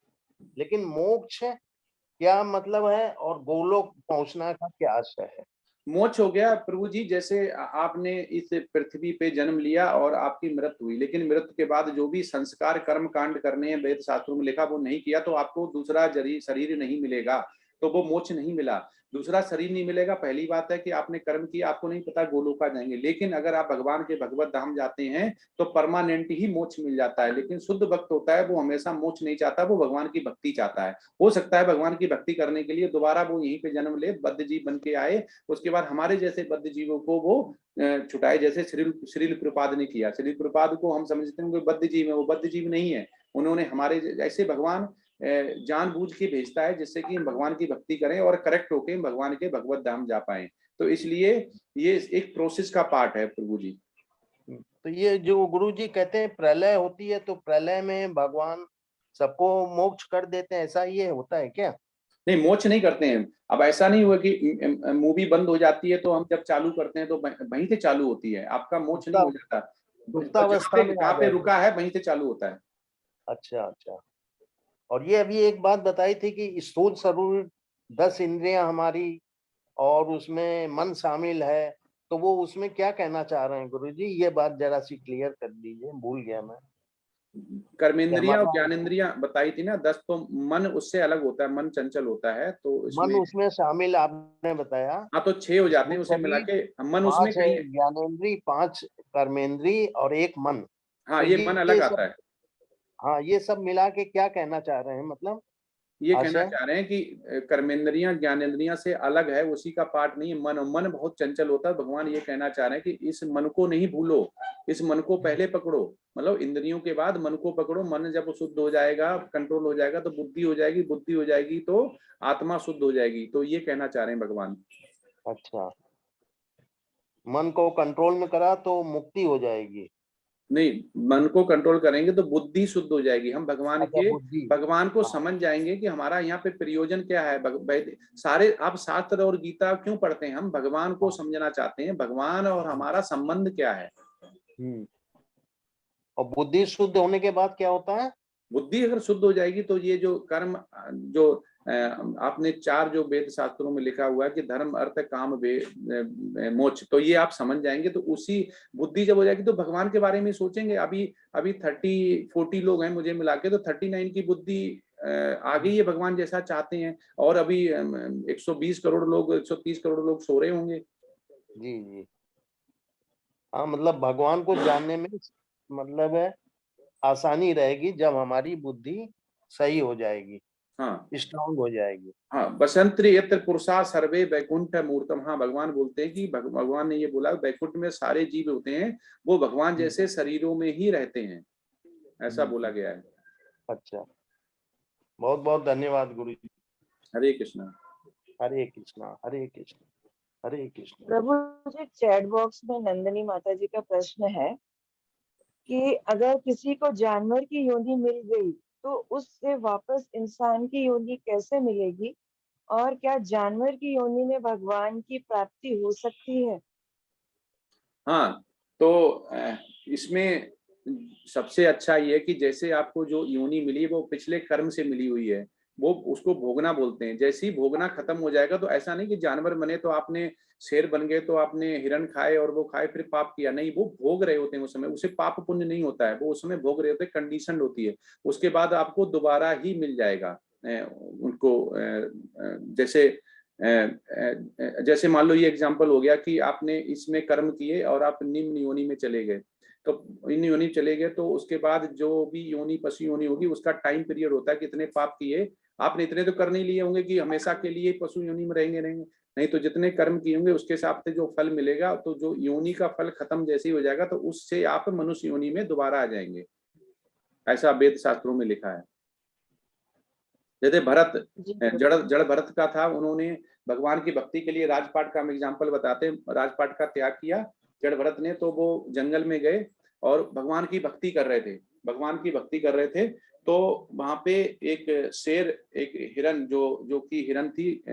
लेकिन मोक्ष क्या मतलब है और गोलोक पहुंचना का क्या आशय है? मोक्ष हो गया प्रभु जी, जैसे आपने इस पृथ्वी पे जन्म लिया और आपकी मृत्यु हुई, लेकिन मृत्यु के बाद जो भी संस्कार कर्म कांड करने हैं, वेद शास्त्रों में लिखा, वो नहीं किया, तो आपको दूसरा शरीर नहीं मिलेगा, तो वो मोक्ष नहीं मिला। दूसरा शरीर नहीं मिलेगा, पहली बात है कि आपने कर्म किया, आपको नहीं पता गोलोका जाएंगे। लेकिन अगर आप भगवान के भगवत धाम जाते हैं तो परमानेंट ही मोक्ष मिल जाता है। लेकिन शुद्ध भक्त होता है वो हमेशा मोक्ष नहीं चाहता, वो भगवान की भक्ति चाहता है। हो सकता है भगवान की भक्ति करने के लिए दोबारा वो यहीं पे जन्म ले, बद्ध जीव बन के आए, उसके बाद हमारे जैसे बद्ध जीवों को वो छुटाए, जैसे श्रील प्रपाद ने किया। श्रील प्रपाद को हम समझते हैं कि बद्ध जीव है, वो बद्ध जीव नहीं है। उन्होंने हमारे ऐसे भगवान जानबूझ के भेजता है जिससे कि हम भगवान की भक्ति करें और करेक्ट होके भगवान के भगवत धाम जा पाए। तो इसलिए ये एक प्रोसेस का पार्ट है प्रभु जी। तो ये जो गुरु जी कहते हैं प्रलय होती है, तो प्रलय में भगवान सबको मोक्ष कर देते हैं, ऐसा ये होता है क्या? नहीं, मोक्ष नहीं करते हैं। अब ऐसा नहीं हुआ कि मूवी बंद हो जाती है तो हम जब चालू करते हैं तो वहीं से चालू होती है, आपका मोक्ष नहीं हो जाता। सुप्तावस्था में आ जहाँ पे गए। रुका है वहीं से चालू होता है। अच्छा अच्छा। और ये अभी एक बात बताई थी कि स्थूल शरीर 10 इंद्रियां हमारी और उसमें मन शामिल है, तो वो उसमें क्या कहना चाह रहे हैं गुरु जी? ये बात जरा सी क्लियर कर दीजिए, भूल गया मैं कि कर्मेंद्रिया और हमारा ज्ञानेंद्रिया बताई थी ना 10, तो मन उससे अलग होता है, मन चंचल होता है, तो मन इसमें उसमें शामिल आपने बताया। हाँ तो 6 हो जाते स्थूल हैं उसे मिला शरीर के। मन उसमें 5 है, कहीं, ज्ञानेंद्री 5 कर्मेंद्री और 1 मन। हाँ तो ये मन ये अलग सब, आता है। हाँ ये सब मिला के क्या कहना चाह रहे हैं, मतलब ये कहना आशय? चाह रहे हैं कि कर्मेंद्रियां ज्ञानेंद्रियां से अलग है, उसी का पार्ट नहीं है मन। मन बहुत चंचल होता है। भगवान ये कहना चाह रहे हैं कि इस मन को नहीं भूलो, इस मन को पहले पकड़ो, मतलब इंद्रियों के बाद मन को पकड़ो। मन जब शुद्ध हो जाएगा, कंट्रोल हो जाएगा, तो बुद्धि हो जाएगी, बुद्धि हो जाएगी तो आत्मा शुद्ध हो जाएगी। तो ये कहना चाह रहे हैं भगवान। अच्छा, मन को कंट्रोल में करा तो मुक्ति हो जाएगी। नहीं, मन को कंट्रोल करेंगे तो बुद्धि शुद्ध हो जाएगी। हम भगवान अच्छा, के, बुद्धि। भगवान को हाँ, समझ जाएंगे कि हमारा यहाँ पे प्रयोजन क्या है। सारे आप शास्त्र और गीता क्यों पढ़ते हैं? हम भगवान को हाँ। समझना चाहते हैं, भगवान और हमारा संबंध क्या है। हम्म। और बुद्धि शुद्ध होने के बाद क्या होता है? बुद्धि अगर शुद्ध हो जाएगी तो ये जो कर्म, जो आपने 4 जो वेद शास्त्रों में लिखा हुआ है कि धर्म अर्थ काम मोक्ष, तो ये आप समझ जाएंगे। तो उसी बुद्धि जब हो जाएगी तो भगवान के बारे में सोचेंगे। अभी अभी 30-40 लोग हैं मुझे मिला के, तो 39 की बुद्धि आगे ये भगवान जैसा चाहते हैं। और अभी 120 करोड़ लोग, 130 करोड़ लोग सो रहे होंगे। जी जी। हाँ, मतलब भगवान को जानने में मतलब है आसानी रहेगी जब हमारी बुद्धि सही हो जाएगी, हाँ स्ट्रांग हो जाएगी। हाँ, बसंत यत्र पुरुषा सर्वे वैकुंठ मूर्तम। हाँ, भगवान बोलते हैं कि भगवान ने ये बोला वैकुंठ में सारे जीव होते हैं, वो भगवान जैसे शरीरों में ही रहते हैं, ऐसा बोला गया है। अच्छा, बहुत बहुत धन्यवाद गुरु जी। हरे कृष्णा। हरे कृष्णा हरे कृष्णा हरे कृष्णा। प्रभु जी, चैट बॉक्स में नंदिनी माता जी का प्रश्न है कि अगर किसी को जानवर की योनि मिल गई तो उससे वापस इंसान की योनि कैसे मिलेगी, और क्या जानवर की योनि में भगवान की प्राप्ति हो सकती है? हाँ, तो इसमें सबसे अच्छा ये है कि जैसे आपको जो योनि मिली वो पिछले कर्म से मिली हुई है, वो उसको भोगना बोलते हैं। जैसे ही भोगना खत्म हो जाएगा, तो ऐसा नहीं कि जानवर बने तो आपने शेर बन गए तो आपने हिरण खाए और वो खाए फिर पाप किया, नहीं, वो भोग रहे होते हैं उस समय, उसे पाप पुण्य नहीं होता है, वो उस समय भोग रहे होते हैं, कंडीशन होती है। उसके बाद आपको दोबारा ही मिल जाएगा उनको। जैसे जैसे मान लो ये एग्जांपल हो गया कि आपने इसमें कर्म किए और आप निम्न योनि में चले गए, तो इन योनि चले गए तो उसके बाद जो भी योनि पशु योनि होगी उसका टाइम पीरियड होता है कि इतने पाप किए आपने, इतने तो कर नहीं लिए होंगे कि हमेशा के लिए पशु योनि में रहेंगे रहेंगे, नहीं, तो जितने कर्म किए होंगे उसके हिसाब से जो फल मिलेगा, तो जो योनि का फल खत्म जैसे ही हो जाएगा तो उससे आप मनुष्य योनि में दोबारा आ जाएंगे, ऐसा वेद शास्त्रों में लिखा है। जैसे भरत, जी जड़ जड़ भरत का था, उन्होंने भगवान की भक्ति के लिए राजपाट का हम एग्जाम्पल बताते हैं, राजपाट का त्याग किया जड़ भरत ने, तो वो जंगल में गए और भगवान की भक्ति कर रहे थे, भगवान की भक्ति कर रहे थे। तो वहां पे एक शेर, एक हिरन, जो जो कि हिरन थी,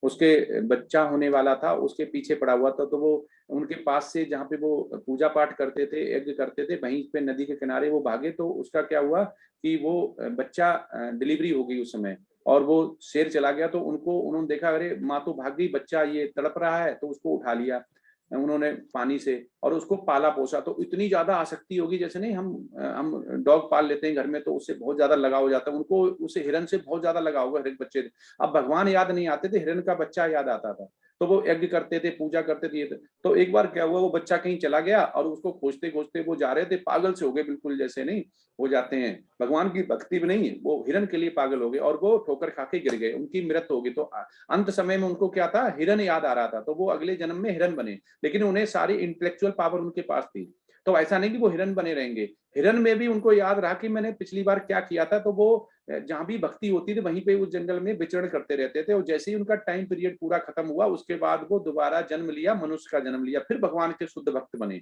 उसके बच्चा होने वाला था, उसके पीछे पड़ा हुआ था। तो वो उनके पास से जहाँ पे वो पूजा पाठ करते थे, यज्ञ करते थे, वहीं पे नदी के किनारे वो भागे। तो उसका क्या हुआ कि वो बच्चा डिलीवरी हो गई उस समय, और वो शेर चला गया। तो उन्होंने देखा, अरे माँ तो भाग गई, बच्चा ये तड़प रहा है, तो उसको उठा लिया उन्होंने पानी से और उसको पाला पोसा। तो इतनी ज्यादा आसक्ति होगी, जैसे नहीं हम डॉग पाल लेते हैं घर में, तो उससे बहुत ज्यादा लगाव हो जाता है उनको, उसे हिरन से बहुत ज्यादा लगाव होगा, हर एक बच्चे। अब भगवान याद नहीं आते थे, हिरन का बच्चा याद आता था। तो वो यज्ञ करते थे, पूजा करते थे। तो एक बार क्या हुआ, वो बच्चा कहीं चला गया और उसको खोजते खोजते वो जा रहे थे, पागल से हो गए बिल्कुल, जैसे नहीं हो जाते हैं, भगवान की भक्ति भी नहीं है, वो हिरन के लिए पागल हो गए और वो ठोकर खा के गिर गए, उनकी मृत्यु हो गई। तो अंत समय में उनको क्या था, हिरन याद आ रहा था, तो वो अगले जन्म में हिरन बने, लेकिन उन्हें सारी इंटेलेक्चुअल पावर उनके पास थी। तो ऐसा नहीं कि वो हिरन बने रहेंगे, हिरन में भी उनको याद रहा कि मैंने पिछली बार क्या किया था। तो वो जहां भी भक्ति होती थी वहीं पे उस जंगल में विचरण करते रहते थे, और जैसे ही उनका टाइम पीरियड पूरा खत्म हुआ उसके बाद वो दोबारा जन्म लिया, मनुष्य का जन्म लिया, फिर भगवान के शुद्ध भक्त बने।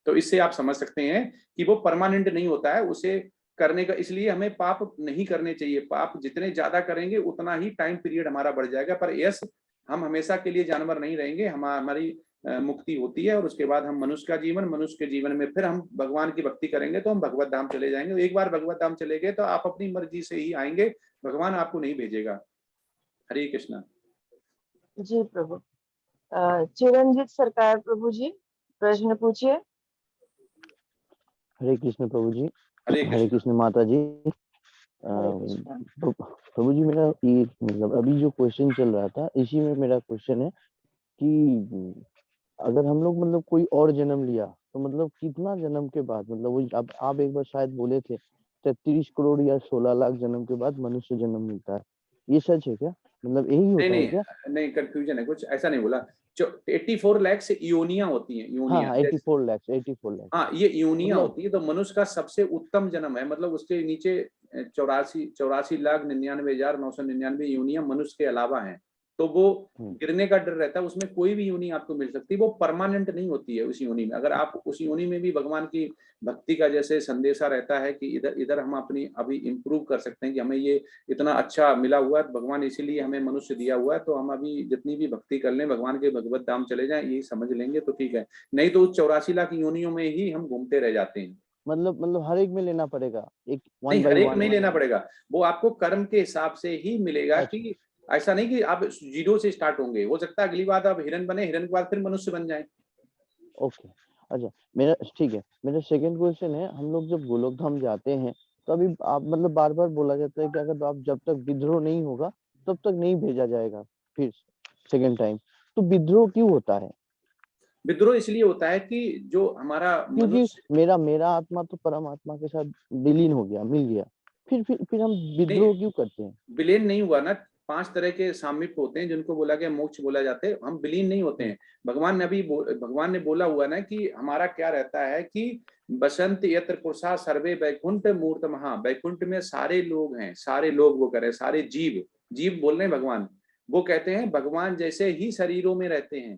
तो इससे आप समझ सकते हैं कि वो परमानेंट नहीं होता है, उसे करने का, इसलिए हमें पाप नहीं करने चाहिए। पाप जितने ज्यादा करेंगे उतना ही टाइम पीरियड हमारा बढ़ जाएगा। पर यस, हम हमेशा के लिए जानवर नहीं रहेंगे, हमारी मुक्ति होती है और उसके बाद हम मनुष्य का जीवन, मनुष्य के जीवन में फिर हम भगवान की भक्ति करेंगे तो हम भगवत धाम चले जाएंगे। एक बार भगवत धाम चले गए तो आप अपनी मर्जी से ही आएंगे, भगवान आपको नहीं भेजेगा। हरे कृष्णा। जी प्रभु। चिरंजीत सरकार प्रभु जी, प्रश्न पूछिए। हरे कृष्ण प्रभु जी। हरे हरे कृष्णा। कृष्ण माता जी। हरे कृष्णा। प्रभु जी, मेरा ये मतलब अभी जो क्वेश्चन चल रहा था इसी में मेरा क्वेश्चन है कि अगर हम लोग मतलब कोई और जन्म लिया तो मतलब कितना जन्म के बाद, मतलब वो आप एक बार शायद बोले थे 33 करोड़ या 16 लाख जन्म के बाद मनुष्य जन्म मिलता है, ये सच है क्या? मतलब यही नहीं होता है नहीं क्या? नहीं, कंफ्यूजन है कुछ, ऐसा नहीं बोला। 84 लाख से योनियां होती हैं, हाँ योनियां हाँ, जैसे, 84 लाख 84 लाख हाँ ये योनियां मतलब। होती है। तो मनुष्य का सबसे उत्तम जन्म है, मतलब उसके नीचे 84,99,999 योनियां मनुष्य के अलावा हैं। तो वो गिरने का डर रहता है, उसमें कोई भी योनि आपको मिल सकती है, वो परमानेंट नहीं होती है उस योनि में। अगर आप उस योनि में भी भगवान की भक्ति का जैसे संदेशा रहता है कि इधर इधर हम अपनी अभी इम्प्रूव कर सकते हैं कि हमें ये इतना अच्छा मिला हुआ है, भगवान इसीलिए हमें मनुष्य दिया हुआ है, तो हम अभी जितनी भी भक्ति कर लें, भगवान के भगवत धाम चले जाएं, यही समझ लेंगे तो ठीक है। नहीं तो उस 84 लाख योनियों में ही हम घूमते रह जाते हैं। मतलब हर एक में लेना पड़ेगा, एक नहीं, वन बाई हर एक वन नहीं वन। लेना पड़ेगा, वो आपको कर्म के हिसाब से ही मिलेगा। अच्छा, कि ऐसा नहीं कि आप जीरो से स्टार्ट होंगे, हो सकता है अगली बार आप हिरन बने, हिरन के बाद फिर मनुष्य बन जाए। ओके। अच्छा, मेरा ठीक है, मेरा सेकंड क्वेश्चन है, हम लोग जब गोलोक धाम जाते हैं तो अभी आप मतलब बार बार बोला जाता है कि अगर आप जब तक विद्रोह नहीं होगा तब तक नहीं भेजा जाएगा फिर सेकेंड टाइम। तो विद्रोह क्यों होता है? विद्रोह इसलिए होता है कि जो हमारा क्योंकि मनुष्य, मेरा आत्मा तो परमात्मा के साथ विलीन हो गया, मिल गया, फिर हम नहीं, विद्रोह क्यों करते हैं? विलीन नहीं हुआ ना। 5 तरह के सामीप्य होते हैं जिनको बोला गया मोक्ष बोला जाते हैं, हम विलीन नहीं होते हैं। भगवान ने अभी भगवान ने बोला हुआ ना कि हमारा क्या रहता है कि बसंत यत्र पुरुषा सर्वे वैकुंठ मूर्त महा, वैकुंठ में सारे लोग हैं, सारे लोग वो करें, सारे जीव, जीव बोल रहे हैं भगवान, वो कहते हैं भगवान जैसे ही शरीरों में रहते हैं,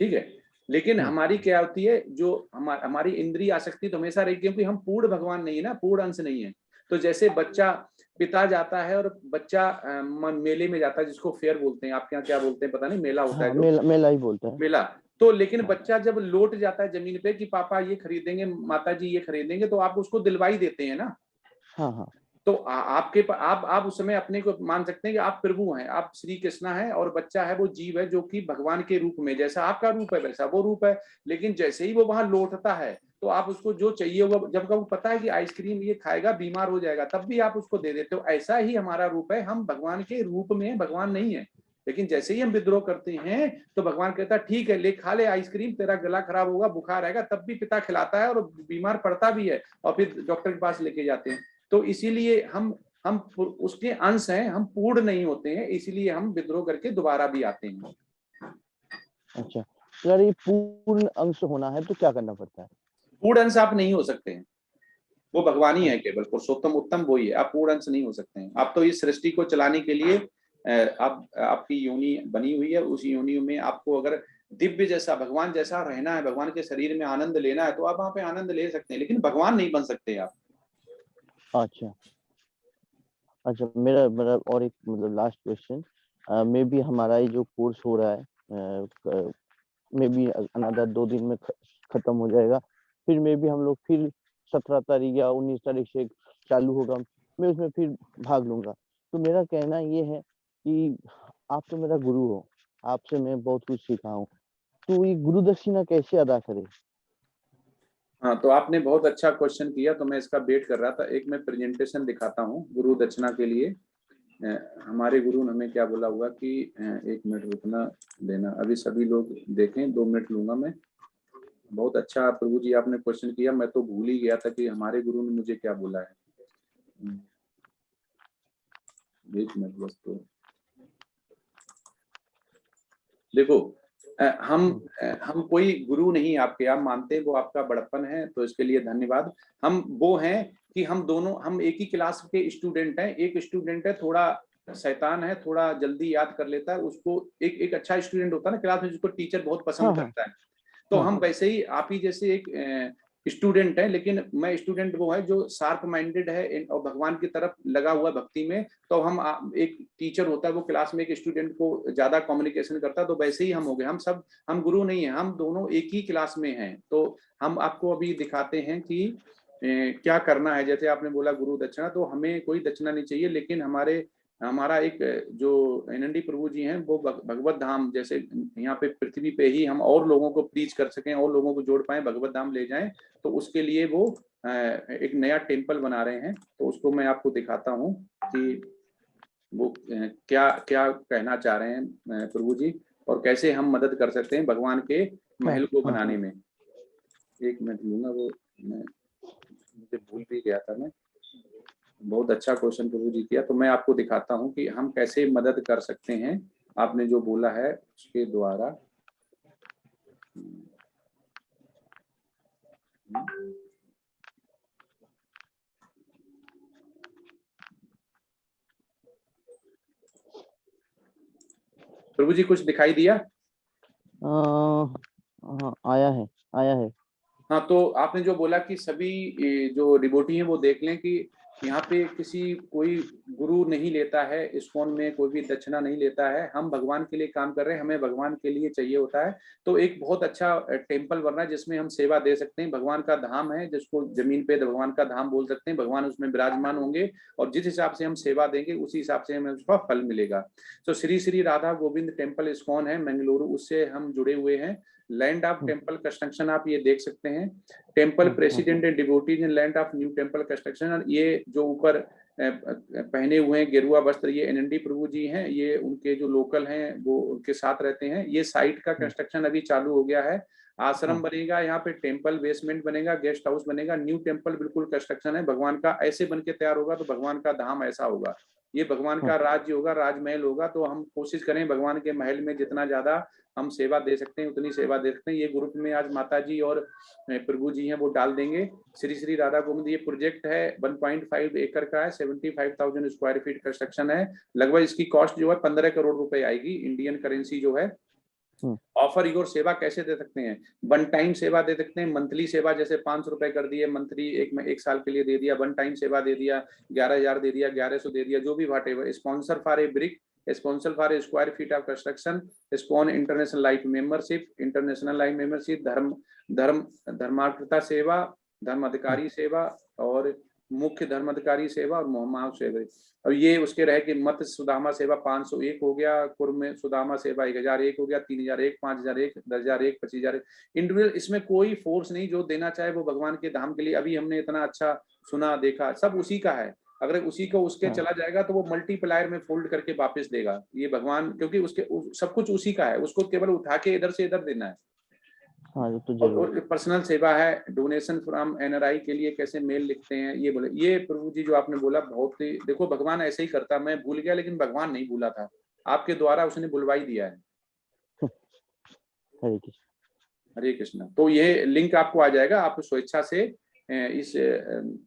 ठीक है। लेकिन हमारी क्या होती है, जो हमारी इंद्रिय आसक्ति तो हमेशा रहेगी, क्योंकि हम पूर्ण भगवान नहीं है ना, पूर्ण अंश नहीं है। तो जैसे बच्चा पिता जाता है और बच्चा मेले में जाता है, जिसको फेयर बोलते हैं, आपके यहाँ क्या बोलते हैं पता नहीं, मेला होता है हाँ, जो मेला ही बोलते हैं। मेला। तो लेकिन हाँ बच्चा जब लौट जाता है जमीन पे कि पापा ये खरीदेंगे, माता जी ये खरीदेंगे, तो आप उसको दिलवाई देते हैं ना। हाँ हाँ तो आप उस समय अपने को मान सकते हैं कि आप प्रभु हैं, आप श्री कृष्ण हैं, और बच्चा है वो जीव है जो कि भगवान के रूप में, जैसा आपका रूप है वैसा वो रूप है। लेकिन जैसे ही वो वहां लौटता है तो आप उसको जो चाहिए होगा, जब वो पता है कि आइसक्रीम ये खाएगा बीमार हो जाएगा, तब भी आप उसको दे देते हो। ऐसा ही हमारा रूप है, हम भगवान के रूप में, भगवान नहीं है। लेकिन जैसे ही हम विद्रोह करते हैं तो भगवान कहता है ठीक है ले खा ले आइसक्रीम, तेरा गला खराब होगा, बुखार आएगा, तब भी पिता खिलाता है और बीमार पड़ता भी है, और फिर डॉक्टर के पास लेके जाते हैं। तो इसीलिए हम उसके अंश हैं, हम पूर्ण नहीं होते हैं, इसीलिए हम विद्रोह करके दोबारा भी आते हैं। अच्छा, अगर ये पूर्ण अंश होना है तो क्या करना पड़ता है? पूर्ण अंश आप नहीं हो सकते हैं, वो भगवान ही है, अच्छा केवल पुरुषोत्तम उत्तम वही है, आप पूर्ण अंश नहीं हो सकते हैं। आप तो इस सृष्टि को चलाने के लिए आप आपकी योनि बनी हुई है, उस योनि में आपको अगर दिव्य जैसा भगवान जैसा रहना है, भगवान के शरीर में आनंद लेना है, तो आप वहां पे आनंद ले सकते हैं, लेकिन भगवान नहीं बन सकते आप। अच्छा अच्छा, मेरा मेरा और एक मतलब लास्ट क्वेश्चन, मे बी हमारा ये जो कोर्स हो रहा है मे बी अनदर 2 दिन में खत्म हो जाएगा, फिर मे बी हम लोग फिर 17 तारीख या 19 तारीख से चालू होगा, मैं उसमें फिर भाग लूंगा। तो मेरा कहना ये है कि आप तो मेरा गुरु हो, आपसे मैं बहुत कुछ सीखा हूँ, तो ये गुरु दक्षिणा कैसे अदा करें? हाँ, तो आपने बहुत अच्छा क्वेश्चन किया, तो मैं इसका वेट कर रहा था। एक मैं प्रेजेंटेशन दिखाता हूँ गुरु दक्षिणा के लिए। हमारे गुरु ने हमें क्या बोला हुआ कि 1 मिनट रुकना देना, अभी सभी लोग देखें, 2 मिनट लूंगा मैं। बहुत अच्छा प्रभु जी आपने क्वेश्चन किया, मैं तो भूल ही गया था कि हमारे गुरु ने मुझे क्या बोला है। 1 मिनट बस। तो देखो, हम कोई गुरु नहीं आपके, आप मानते हैं वो आपका बड़प्पन है, तो इसके लिए धन्यवाद। हम वो हैं कि हम दोनों, हम एक ही क्लास के स्टूडेंट हैं। एक स्टूडेंट है थोड़ा शैतान है, थोड़ा जल्दी याद कर लेता है, उसको एक एक अच्छा स्टूडेंट होता है ना क्लास में, जिसको टीचर बहुत हाँ पसंद हाँ करता है। तो हाँ हम वैसे ही आप ही जैसे एक स्टूडेंट है, लेकिन मैं स्टूडेंट वो है जो शार्प माइंडेड है और भगवान की तरफ लगा हुआ भक्ति में। तो हम एक टीचर होता है वो क्लास में एक स्टूडेंट को ज्यादा कम्युनिकेशन करता है, तो वैसे ही हम हो गए। हम गुरु नहीं है, हम दोनों एक ही क्लास में हैं। तो हम आपको अभी दिखाते हैं कि क्या करना है। जैसे आपने बोला गुरु दक्षिणा, तो हमें कोई दक्षिणा नहीं चाहिए, लेकिन हमारा एक जो एनएनडी प्रभु जी हैं, वो भगवत धाम, जैसे यहाँ पे पृथ्वी पे ही हम और लोगों को प्रीच कर सकें, और लोगों को जोड़ पाए, भगवत धाम ले जाएं, तो उसके लिए वो एक नया टेम्पल बना रहे हैं। तो उसको मैं आपको दिखाता हूँ कि वो क्या क्या कहना चाह रहे हैं प्रभु जी, और कैसे हम मदद कर सकते हैं भगवान के हाँ महल को हाँ बनाने में। 1 मिनट लूंगा, वो मैं मुझे भूल भी गया था मैं। बहुत अच्छा क्वेश्चन प्रभु जी किया, तो मैं आपको दिखाता हूँ कि हम कैसे मदद कर सकते हैं आपने जो बोला है उसके द्वारा। प्रभु जी कुछ दिखाई दिया? हाँ, आया है। हाँ, तो आपने जो बोला कि सभी जो डिवोटी हैं वो देख लें कि यहाँ पे कोई गुरु नहीं लेता है, इस्कॉन में कोई भी दक्षिणा नहीं लेता है। हम भगवान के लिए काम कर रहे हैं, हमें भगवान के लिए चाहिए होता है। तो एक बहुत अच्छा टेम्पल बनना है जिसमें हम सेवा दे सकते हैं। भगवान का धाम है, जिसको जमीन पे भगवान का धाम बोल सकते हैं। भगवान उसमें विराजमान होंगे, और जिस हिसाब से हम सेवा देंगे उसी हिसाब से हमें उसका फल मिलेगा। तो श्री श्री राधा गोविंद टेम्पल इस्कॉन है मंगलुरु, उससे हम जुड़े हुए हैं। लैंड ऑफ टेम्पल कंस्ट्रक्शन आप ये देख सकते हैं, temple president and devotees in land of new temple construction. और ये जो ऊपर पहने हुए हैं गेरुआ वस्त्र, ये एनएनडी प्रभु जी हैं, ये उनके जो लोकल हैं वो उनके साथ रहते हैं। ये साइट का कंस्ट्रक्शन अभी चालू हो गया है, आश्रम बनेगा, यहाँ पे टेम्पल बेसमेंट बनेगा, गेस्ट हाउस बनेगा, न्यू टेम्पल बिल्कुल कंस्ट्रक्शन है भगवान का, ऐसे बन के तैयार होगा तो भगवान का धाम ऐसा होगा, ये भगवान का राज्य होगा, राजमहल होगा। तो हम कोशिश करें भगवान के महल में जितना ज्यादा हम सेवा दे सकते हैं उतनी सेवा दे सकते हैं। ये ग्रुप में आज माता जी और प्रभु जी हैं वो डाल देंगे। श्री श्री राधा गोविंद ये प्रोजेक्ट है 1.5 एकड़ का है, 75,000 स्क्वायर फीट कंस्ट्रक्शन है। लगभग इसकी कॉस्ट जो है 15 करोड़ रुपए आएगी इंडियन करेंसी जो है। ऑफर योर सेवा कैसे दे सकते हैं, वन टाइम सेवा दे सकते हैं, मंथली सेवा जैसे 500 रुपए कर दिए मंथली, एक साल के लिए दे दिया, वन टाइम सेवा दे दिया, 11,000 दे दिया, 1100 दे दिया, जो भी whatever. Sponsor for a brick, sponsor for a square feet of construction, स्पॉन international life membership, international life membership, धर्मार्थता सेवा, धर्म अधिकारी सेवा और मुख्य धर्म अधिकारी सेवा और मोहम्मद सेवा। और ये उसके रहे कि मत सुदामा सेवा 501 हो गया, कुर्म सुदामा सेवा 1001 हो गया, 3001, 5001, 10,001, 25,000 इंडिविजुअल। इसमें कोई फोर्स नहीं, जो देना चाहे वो भगवान के धाम के लिए। अभी हमने इतना अच्छा सुना देखा, सब उसी का है। अगर उसी को उसके चला जाएगा तो वो मल्टीप्लायर में फोल्ड करके वापस देगा ये भगवान, क्योंकि उसके सब कुछ उसी का है, उसको केवल उठा के इधर से इधर देना है। हाँ, तो और पर्सनल सेवा है, डोनेशन फ्रॉम एनआरआई के लिए कैसे मेल लिखते हैं ये बोले। ये प्रभु जी जो आपने बोला बहुत ही, देखो भगवान ऐसे ही करता, मैं भूल गया लेकिन भगवान नहीं भूला था, आपके द्वारा उसने बुलवाई दिया है। हरे कृष्ण। हरे कृष्ण। तो ये लिंक आपको आ जाएगा, आप स्वेच्छा से इस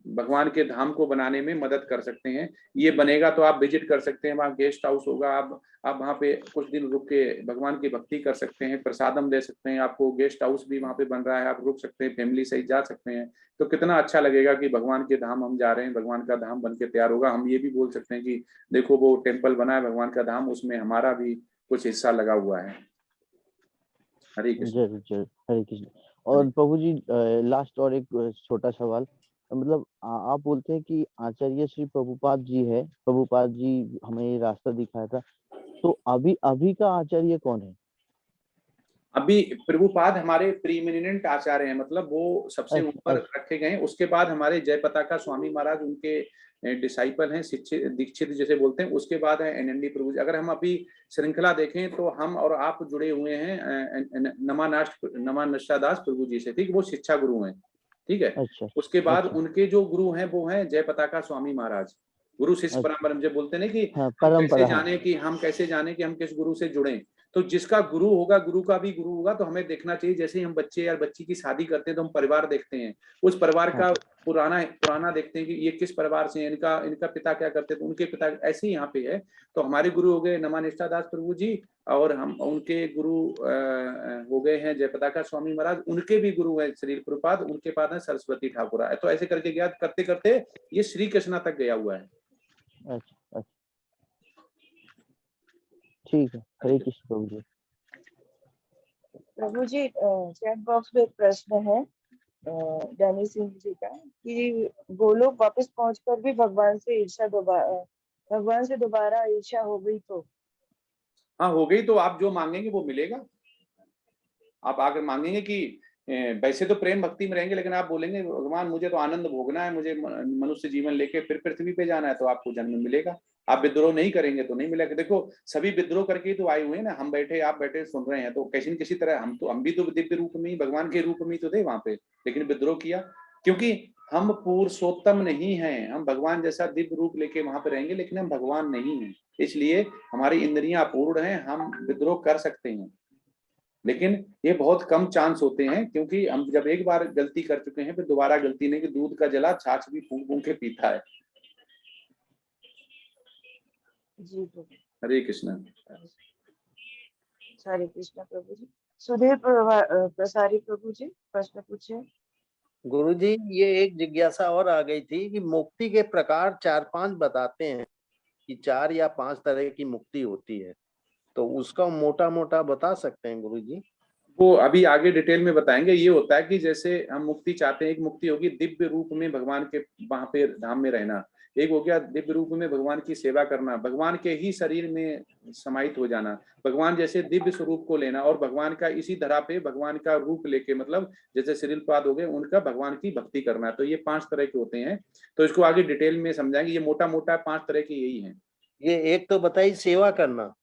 भगवान के धाम को बनाने में मदद कर सकते हैं। ये बनेगा तो आप विजिट कर सकते हैं, वहाँ गेस्ट हाउस होगा, आप वहाँ पे कुछ दिन रुक के भगवान की भक्ति कर सकते हैं, प्रसादम ले सकते हैं, आपको गेस्ट हाउस भी वहाँ पे बन रहा है, आप रुक सकते हैं, फैमिली सहित जा सकते हैं। तो कितना अच्छा लगेगा कि भगवान के धाम हम जा रहे हैं, भगवान का धाम बन के तैयार होगा। हम ये भी बोल सकते हैं कि देखो वो टेम्पल बना है भगवान का धाम, उसमें हमारा भी कुछ हिस्सा लगा हुआ है। हरे कृष्ण। जरूर जरूर, हरे कृष्ण। और प्रभु जी लास्ट और एक छोटा सवाल, मतलब आप बोलते हैं कि आचार्य श्री प्रभुपाद जी है, प्रभुपाद जी हमें ये रास्ता दिखाया था, तो अभी का आचार्य कौन है? अभी प्रभुपाद हमारे प्रीमिनेंट आचार्य हैं, मतलब वो सबसे अच्छा, ऊपर अच्छा। रखे गए हैं। उसके बाद हमारे जय पताका स्वामी महाराज उनके डिसाइपल हैं, शिक्षित दीक्षित जैसे बोलते हैं। उसके बाद है एनएनडी प्रभु जी। अगर हम अभी श्रृंखला देखें तो हम और आप जुड़े हुए हैं नमानष्टा दास प्रभु जी से, ठीक, वो शिक्षा गुरु हैं, ठीक है। अच्छा, उसके बाद अच्छा। उनके जो गुरु हैं वो हैं जय पताका स्वामी महाराज। गुरु शिष्य अच्छा, परंपरा जो बोलते हैं ना कि हाँ, हम कैसे परंपरा, हाँ। जाने कि हम किस गुरु से जुड़े। तो जिसका गुरु होगा, गुरु का भी गुरु होगा, तो हमें देखना चाहिए। जैसे हम बच्चे या बच्ची की शादी करते हैं तो हम परिवार देखते हैं, उस परिवार का पुराना देखते हैं कि ये किस परिवार से हैं, इनका पिता क्या करते थे, तो उनके पिता ऐसे ही यहाँ पे है। तो हमारे गुरु हो गए नमानिष्ठा दास प्रभु जी, और हम उनके गुरु हो गए हैं जय पताका स्वामी महाराज, उनके भी गुरु है श्री प्रभुपाद, उनके बाद है सरस्वती ठाकुर है। तो ऐसे करके गया, करते करते ये श्री कृष्णा तक गया हुआ है। अच्छा, अच्छा, ठीक है। हरे कृष्ण प्रभु जी। प्रभु जी चैट बॉक्स में एक प्रश्न है डैनी सिंह जी का कि वो लोग वापस पहुंचकर भी भगवान से दोबारा ईर्ष्या हो गई तो? हाँ हो गई तो आप जो मांगेंगे वो मिलेगा। आप आकर मांगेंगे कि वैसे तो प्रेम भक्ति में रहेंगे, लेकिन आप बोलेंगे भगवान मुझे तो आनंद भोगना है, मुझे मनुष्य जीवन लेके फिर पृथ्वी पे जाना है, तो आपको जन्म मिलेगा। आप विद्रोह नहीं करेंगे तो नहीं मिलेगा। देखो सभी विद्रोह करके ही तो आए हुए हैं ना, हम बैठे आप बैठे सुन रहे हैं, तो किसी न किसी तरह हम भी तो दिव्य रूप में ही भगवान के रूप में ही तो थे वहां पे, लेकिन विद्रोह किया। क्योंकि हम पुरुषोत्तम नहीं हैं, हम भगवान जैसा दिव्य रूप लेके वहां पे रहेंगे, लेकिन हम भगवान नहीं हैं। इसलिए हमारी इंद्रियां अपूर्ण हैं, हम विद्रोह कर सकते हैं, लेकिन ये बहुत कम चांस होते हैं। क्योंकि हम जब एक बार गलती कर चुके हैं फिर दोबारा गलती नहीं, कि दूध का जला छाछ भी फूंक फूंक के पीता है। जी प्रभु। हरे कृष्ण। हरे कृष्ण प्रभु जी। सुधीर प्रसारी प्रभु जी प्रश्न पूछे। गुरुजी ये एक जिज्ञासा और आ गई थी कि मुक्ति के प्रकार 4-5 बताते हैं कि 4 या 5 तरह की मुक्ति होती है, तो उसका मोटा मोटा बता सकते हैं गुरुजी? वो अभी आगे डिटेल में बताएंगे। ये होता है कि जैसे हम मुक्ति चाहते हैं, एक मुक्ति होगी दिव्य रूप में भगवान के वहां पे धाम में रहना, एक हो गया दिव्य रूप में भगवान की सेवा करना, भगवान के ही शरीर में समाहित हो जाना, भगवान जैसे दिव्य स्वरूप को लेना और भगवान का इसी धरा पे भगवान का रूप लेके, मतलब जैसे श्रीलपाद हो गए उनका भगवान की भक्ति करना। तो ये 5 तरह के होते हैं, तो इसको आगे डिटेल में समझाएंगे। ये मोटा मोटा 5 तरह के यही हैं। ये एक तो बताई सेवा करना,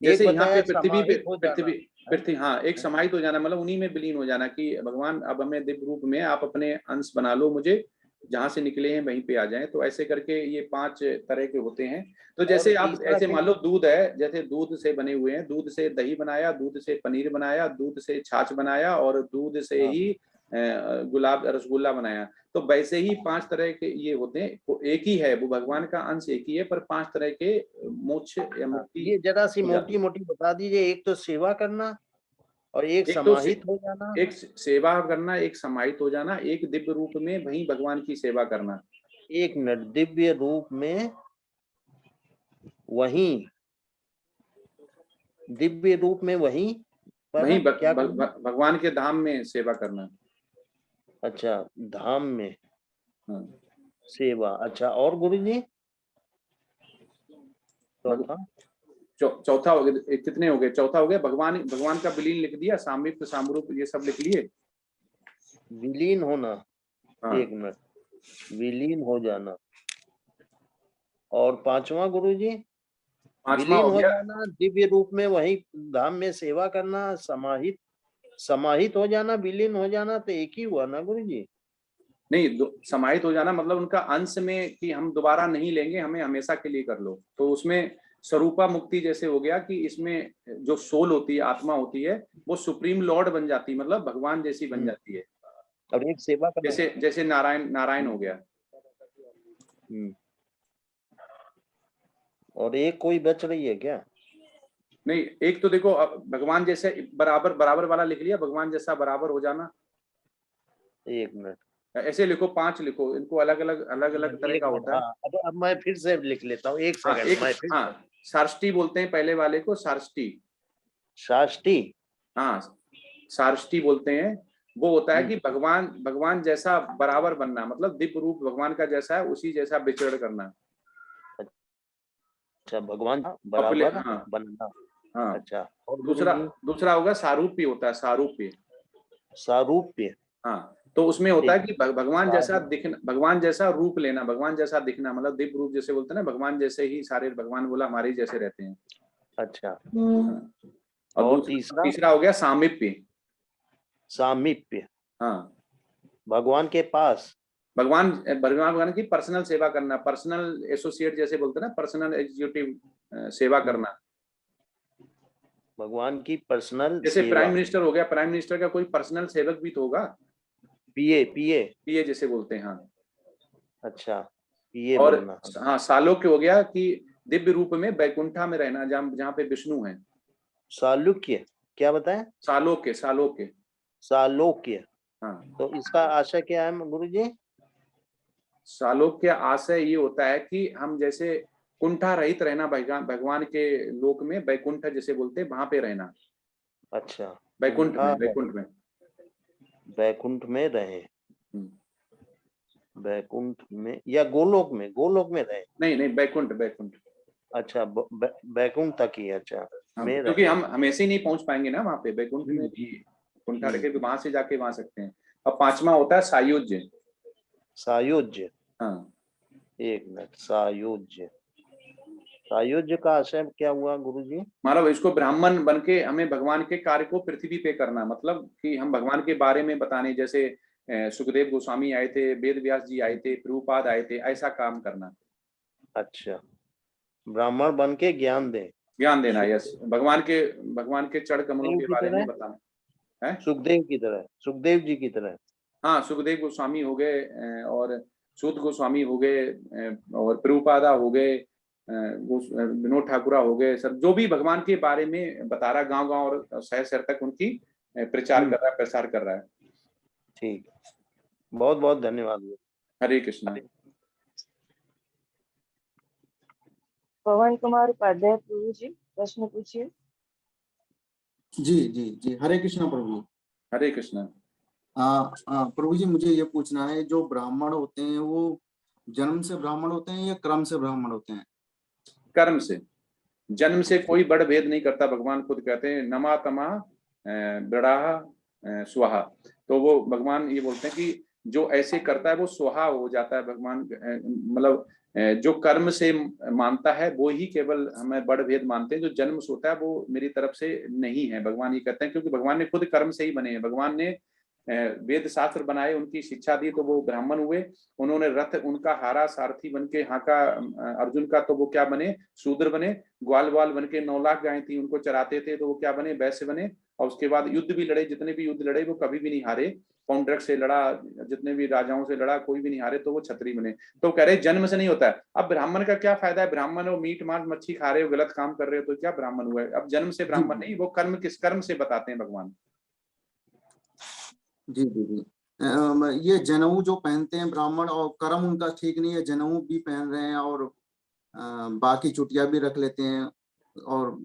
जैसे एक यहाँ पे बताया पृथ्वी पे समाहित हो जाना। पृथ्वी हाँ, एक समाहित हो जाना मतलब उन्हीं में विलीन हो जाना कि भगवान अब हमें दिव्य रूप में आप अपने अंश बना लो, मुझे जहां से निकले हैं वहीं पे आ जाएं। तो ऐसे करके ये 5 तरह के होते हैं। तो और जैसे आप तीसरा ऐसे क्या? मान लो दूध है, जैसे दूध से बने हुए हैं, दूध से दही बनाया, दूध से पनीर बनाया, दूध से छाछ बनाया और दूध से हाँ। ही गुलाब रसगुल्ला बनाया। तो वैसे ही 5 तरह के ये होते हैं। वो एक ही है, वो भगवान का अंश एक ही है, पर 5 तरह के मोक्ष या हाँ, मुक्ति ये जरा सी हो जाती मोटी है। मोटी बता दीजिए। एक तो सेवा करना और एक एक तो समाहित हो जाना। एक सेवा करना, एक समाहित हो जाना, एक दिव्य रूप में वहीं भगवान की सेवा करना। एक मिनट, दिव्य रूप में वहीं, दिव्य रूप में वहीं पर वहीं क्या करना? भगवान के धाम में सेवा करना। अच्छा, धाम में हाँ। सेवा। अच्छा, और गुरुजी चौथा? चौथा हो गया, कितने हो गए? चौथा हो गया भगवान, भगवान का विलीन लिख दिया, सामीप्य सामरूप ये सब लिख लिए। विलीन होना। हाँ। एक मिनट, विलीन हो जाना। और पांचवा गुरुजी? 5वां विलीन हो हो गया, जाना, दिव्य रूप में वही धाम में सेवा करना, समाहित, समाहित हो जाना, विलीन हो जाना, तो एक ही हुआ ना गुरुजी? नहीं समाहित हो जाना मतलब उनका अंश में कि हम दोबारा नहीं लेंगे, हमें हमेशा के लिए कर लो। तो उसमें स्वरूपा मुक्ति जैसे हो गया कि इसमें जो सोल होती है, आत्मा होती है, वो सुप्रीम लॉर्ड बन जाती है, मतलब भगवान जैसी बन जाती है। और एक सेवा करना। जैसे जैसे नारायण हो गया। हम्म। और एक कोई बच रही है क्या? नहीं, एक तो देखो भगवान जैसे बराबर बराबर वाला लिख लिया, भगवान जैसा बराबर हो जाना। एक मिनट, ऐसे लिखो, 5 लिखो, इनको अलग अलग तरह एक का मिनट। होता है। हाँ, अब मैं फिर से लिख लेता हूँ, एक हाँ सेकंड एक, मैं फिर से। हाँ सार्ष्टी बोलते हैं पहले वाले को, सार्ष्टी। शाष्टी। हाँ सार्ष्टी बोलते हैं। वो होता है हम्म। कि भगवान भगवान जैसा बराबर बनना, मतलब दिव्य रूप भगवान का जैसा है उसी जैसा विचरण करना। अच्छा, भगवान का अपने बराबर हाँ बनना। हाँ। अच्छा, और दूसरा गुरुजी? दूसरा होगा सारूप्य, होता है सारूप्य। सारूप्य। हाँ, तो उसमें होता है एक कि भगवान जैसा सारूप। दिखना, भगवान जैसा रूप लेना, भगवान जैसा दिखना, मतलब दिव्य रूप जैसे बोलते हैं ना, भगवान जैसे ही सारे, भगवान बोला हमारे ही जैसे रहते हैं। अच्छा, हाँ। और और दूसरा तीसरा? तीसरा हो गया सामीप्य। सामीप्य, हाँ, भगवान के पास। भगवान भगवान की पर्सनल सेवा करना, पर्सनल एसोसिएट जैसे बोलते हैं ना, पर्सनल एग्जीक्यूटिव सेवा करना। भगवान की पर्सनल जैसे सेवा। प्राइम मिनिस्टर हो गया, प्राइम मिनिस्टर का कोई पर्सनल सेवक भी तो होगा, पीए, पीए। पीए जैसे बोलते हैं। हाँ। अच्छा, पीए और बनना। हाँ सालोक्य हो गया कि दिव्य रूप में बैकुंठा में रहना, जहाँ जहाँ पे विष्णु है। सालुक्य, क्या बताएं? सालोक्य, सालोक्य। सालोक्य। हाँ, तो इसका आशय क्या है गुरुजी? सालोक्य आशय ये होता है कि हम जैसे कुंठा रहित रहना, भगवान भगवान के लोक में, बैकुंठ जैसे बोलते हैं, वहां पे रहना। अच्छा, बैकुंठ कुंठा में, है, बैकुंठ में। बैकुंठ में रहे। हम्म। बैकुंठ में या गोलोक में? गोलोक में रहे। नहीं नहीं, बैकुंठ बैकुंठ। अच्छा, बैकुंठ तक ही। अच्छा, हाँ, में क्योंकि रहे। हम हमेशा ही नहीं पहुंच पाएंगे ना वहां पे, बैकुंठ में भी कुंठा हम्म। रखे तो वहां से जाके वहां सकते हैं। अब 5वां होता है सायुज्य। सायुज्य। हाँ, एक मिनट, सायुज्य। सायुज्य का आशय क्या हुआ गुरुजी? मतलब इसको ब्राह्मण बन के हमें भगवान के कार्य को पृथ्वी पे करना, मतलब कि हम भगवान के बारे में बताने, जैसे सुखदेव गोस्वामी आए थे, वेद व्यास जी आए थे, प्रभुपाद आए थे, ऐसा काम करना। अच्छा, ब्राह्मण बन के ज्ञान दे। ज्ञान देना, यस, सुखदेव भगवान के चढ़ कमलों के की बारे में तरह, बताना है। सुखदेव की तरह, सुखदेव जी की तरह। हाँ, सुखदेव गोस्वामी हो गए, और सूत गोस्वामी हो गए, और प्रभुपादा हो गए, विनोद ठाकुरा हो गए, सब जो भी भगवान के बारे में बता रहा, गांव गांव और शहर शहर तक उनकी प्रचार कर रहा है, प्रसार कर रहा है। ठीक, बहुत बहुत धन्यवाद। हरे कृष्णा। पवन कुमार उपाध्याय प्रभु जी प्रश्न पूछिए। जी जी जी, हरे कृष्णा प्रभु जी। हरे कृष्णा। प्रभु जी मुझे ये पूछना है, जो ब्राह्मण होते हैं वो जन्म से ब्राह्मण होते हैं या क्रम से ब्राह्मण होते हैं? कर्म से। जन्म से कोई बड़ भेद नहीं करता, भगवान खुद कहते हैं नमा तमा बड़ा स्वाहा। तो वो भगवान ये बोलते हैं कि जो ऐसे करता है वो स्वाहा हो जाता है। भगवान मतलब जो कर्म से मानता है वो ही केवल हमें बड़ भेद मानते हैं, जो जन्म से होता है वो मेरी तरफ से नहीं है, भगवान ये कहते हैं। क्योंकि भगवान ने खुद कर्म से ही बने हैं। भगवान ने वेद शास्त्र बनाए, उनकी शिक्षा दी तो वो ब्राह्मण हुए। उन्होंने रथ उनका हारा सारथी बन के हाका अर्जुन का, तो वो क्या बने? शूद्र बने। ग्वाल बाल बन के 9 लाख गायें थी उनको चराते थे, तो वो क्या बने? वैश्य बने। और उसके बाद युद्ध भी लड़े, जितने भी युद्ध लड़े वो कभी भी नहीं हारे। पौंड्रक से लड़ा, जितने भी राजाओं से लड़ा, कोई भी नहीं हारे, तो वो छत्री बने। तो कह रहे जन्म से नहीं होता है। अब ब्राह्मण का क्या फायदा है? ब्राह्मण हो, मीट मांस मच्छी खा रहे हो, गलत काम कर रहे हो, तो क्या ब्राह्मण हुआ है? अब जन्म से जी ब्राह्मण नहीं, वो कर्म किस कर्म से बताते हैं भगवान। जी जी जी। ये जनेऊ जो पहनते हैं ब्राह्मण, और कर्म उनका ठीक नहीं है, जनेऊ भी पहन रहे हैं और बाकी चुटिया भी रख लेते हैं, और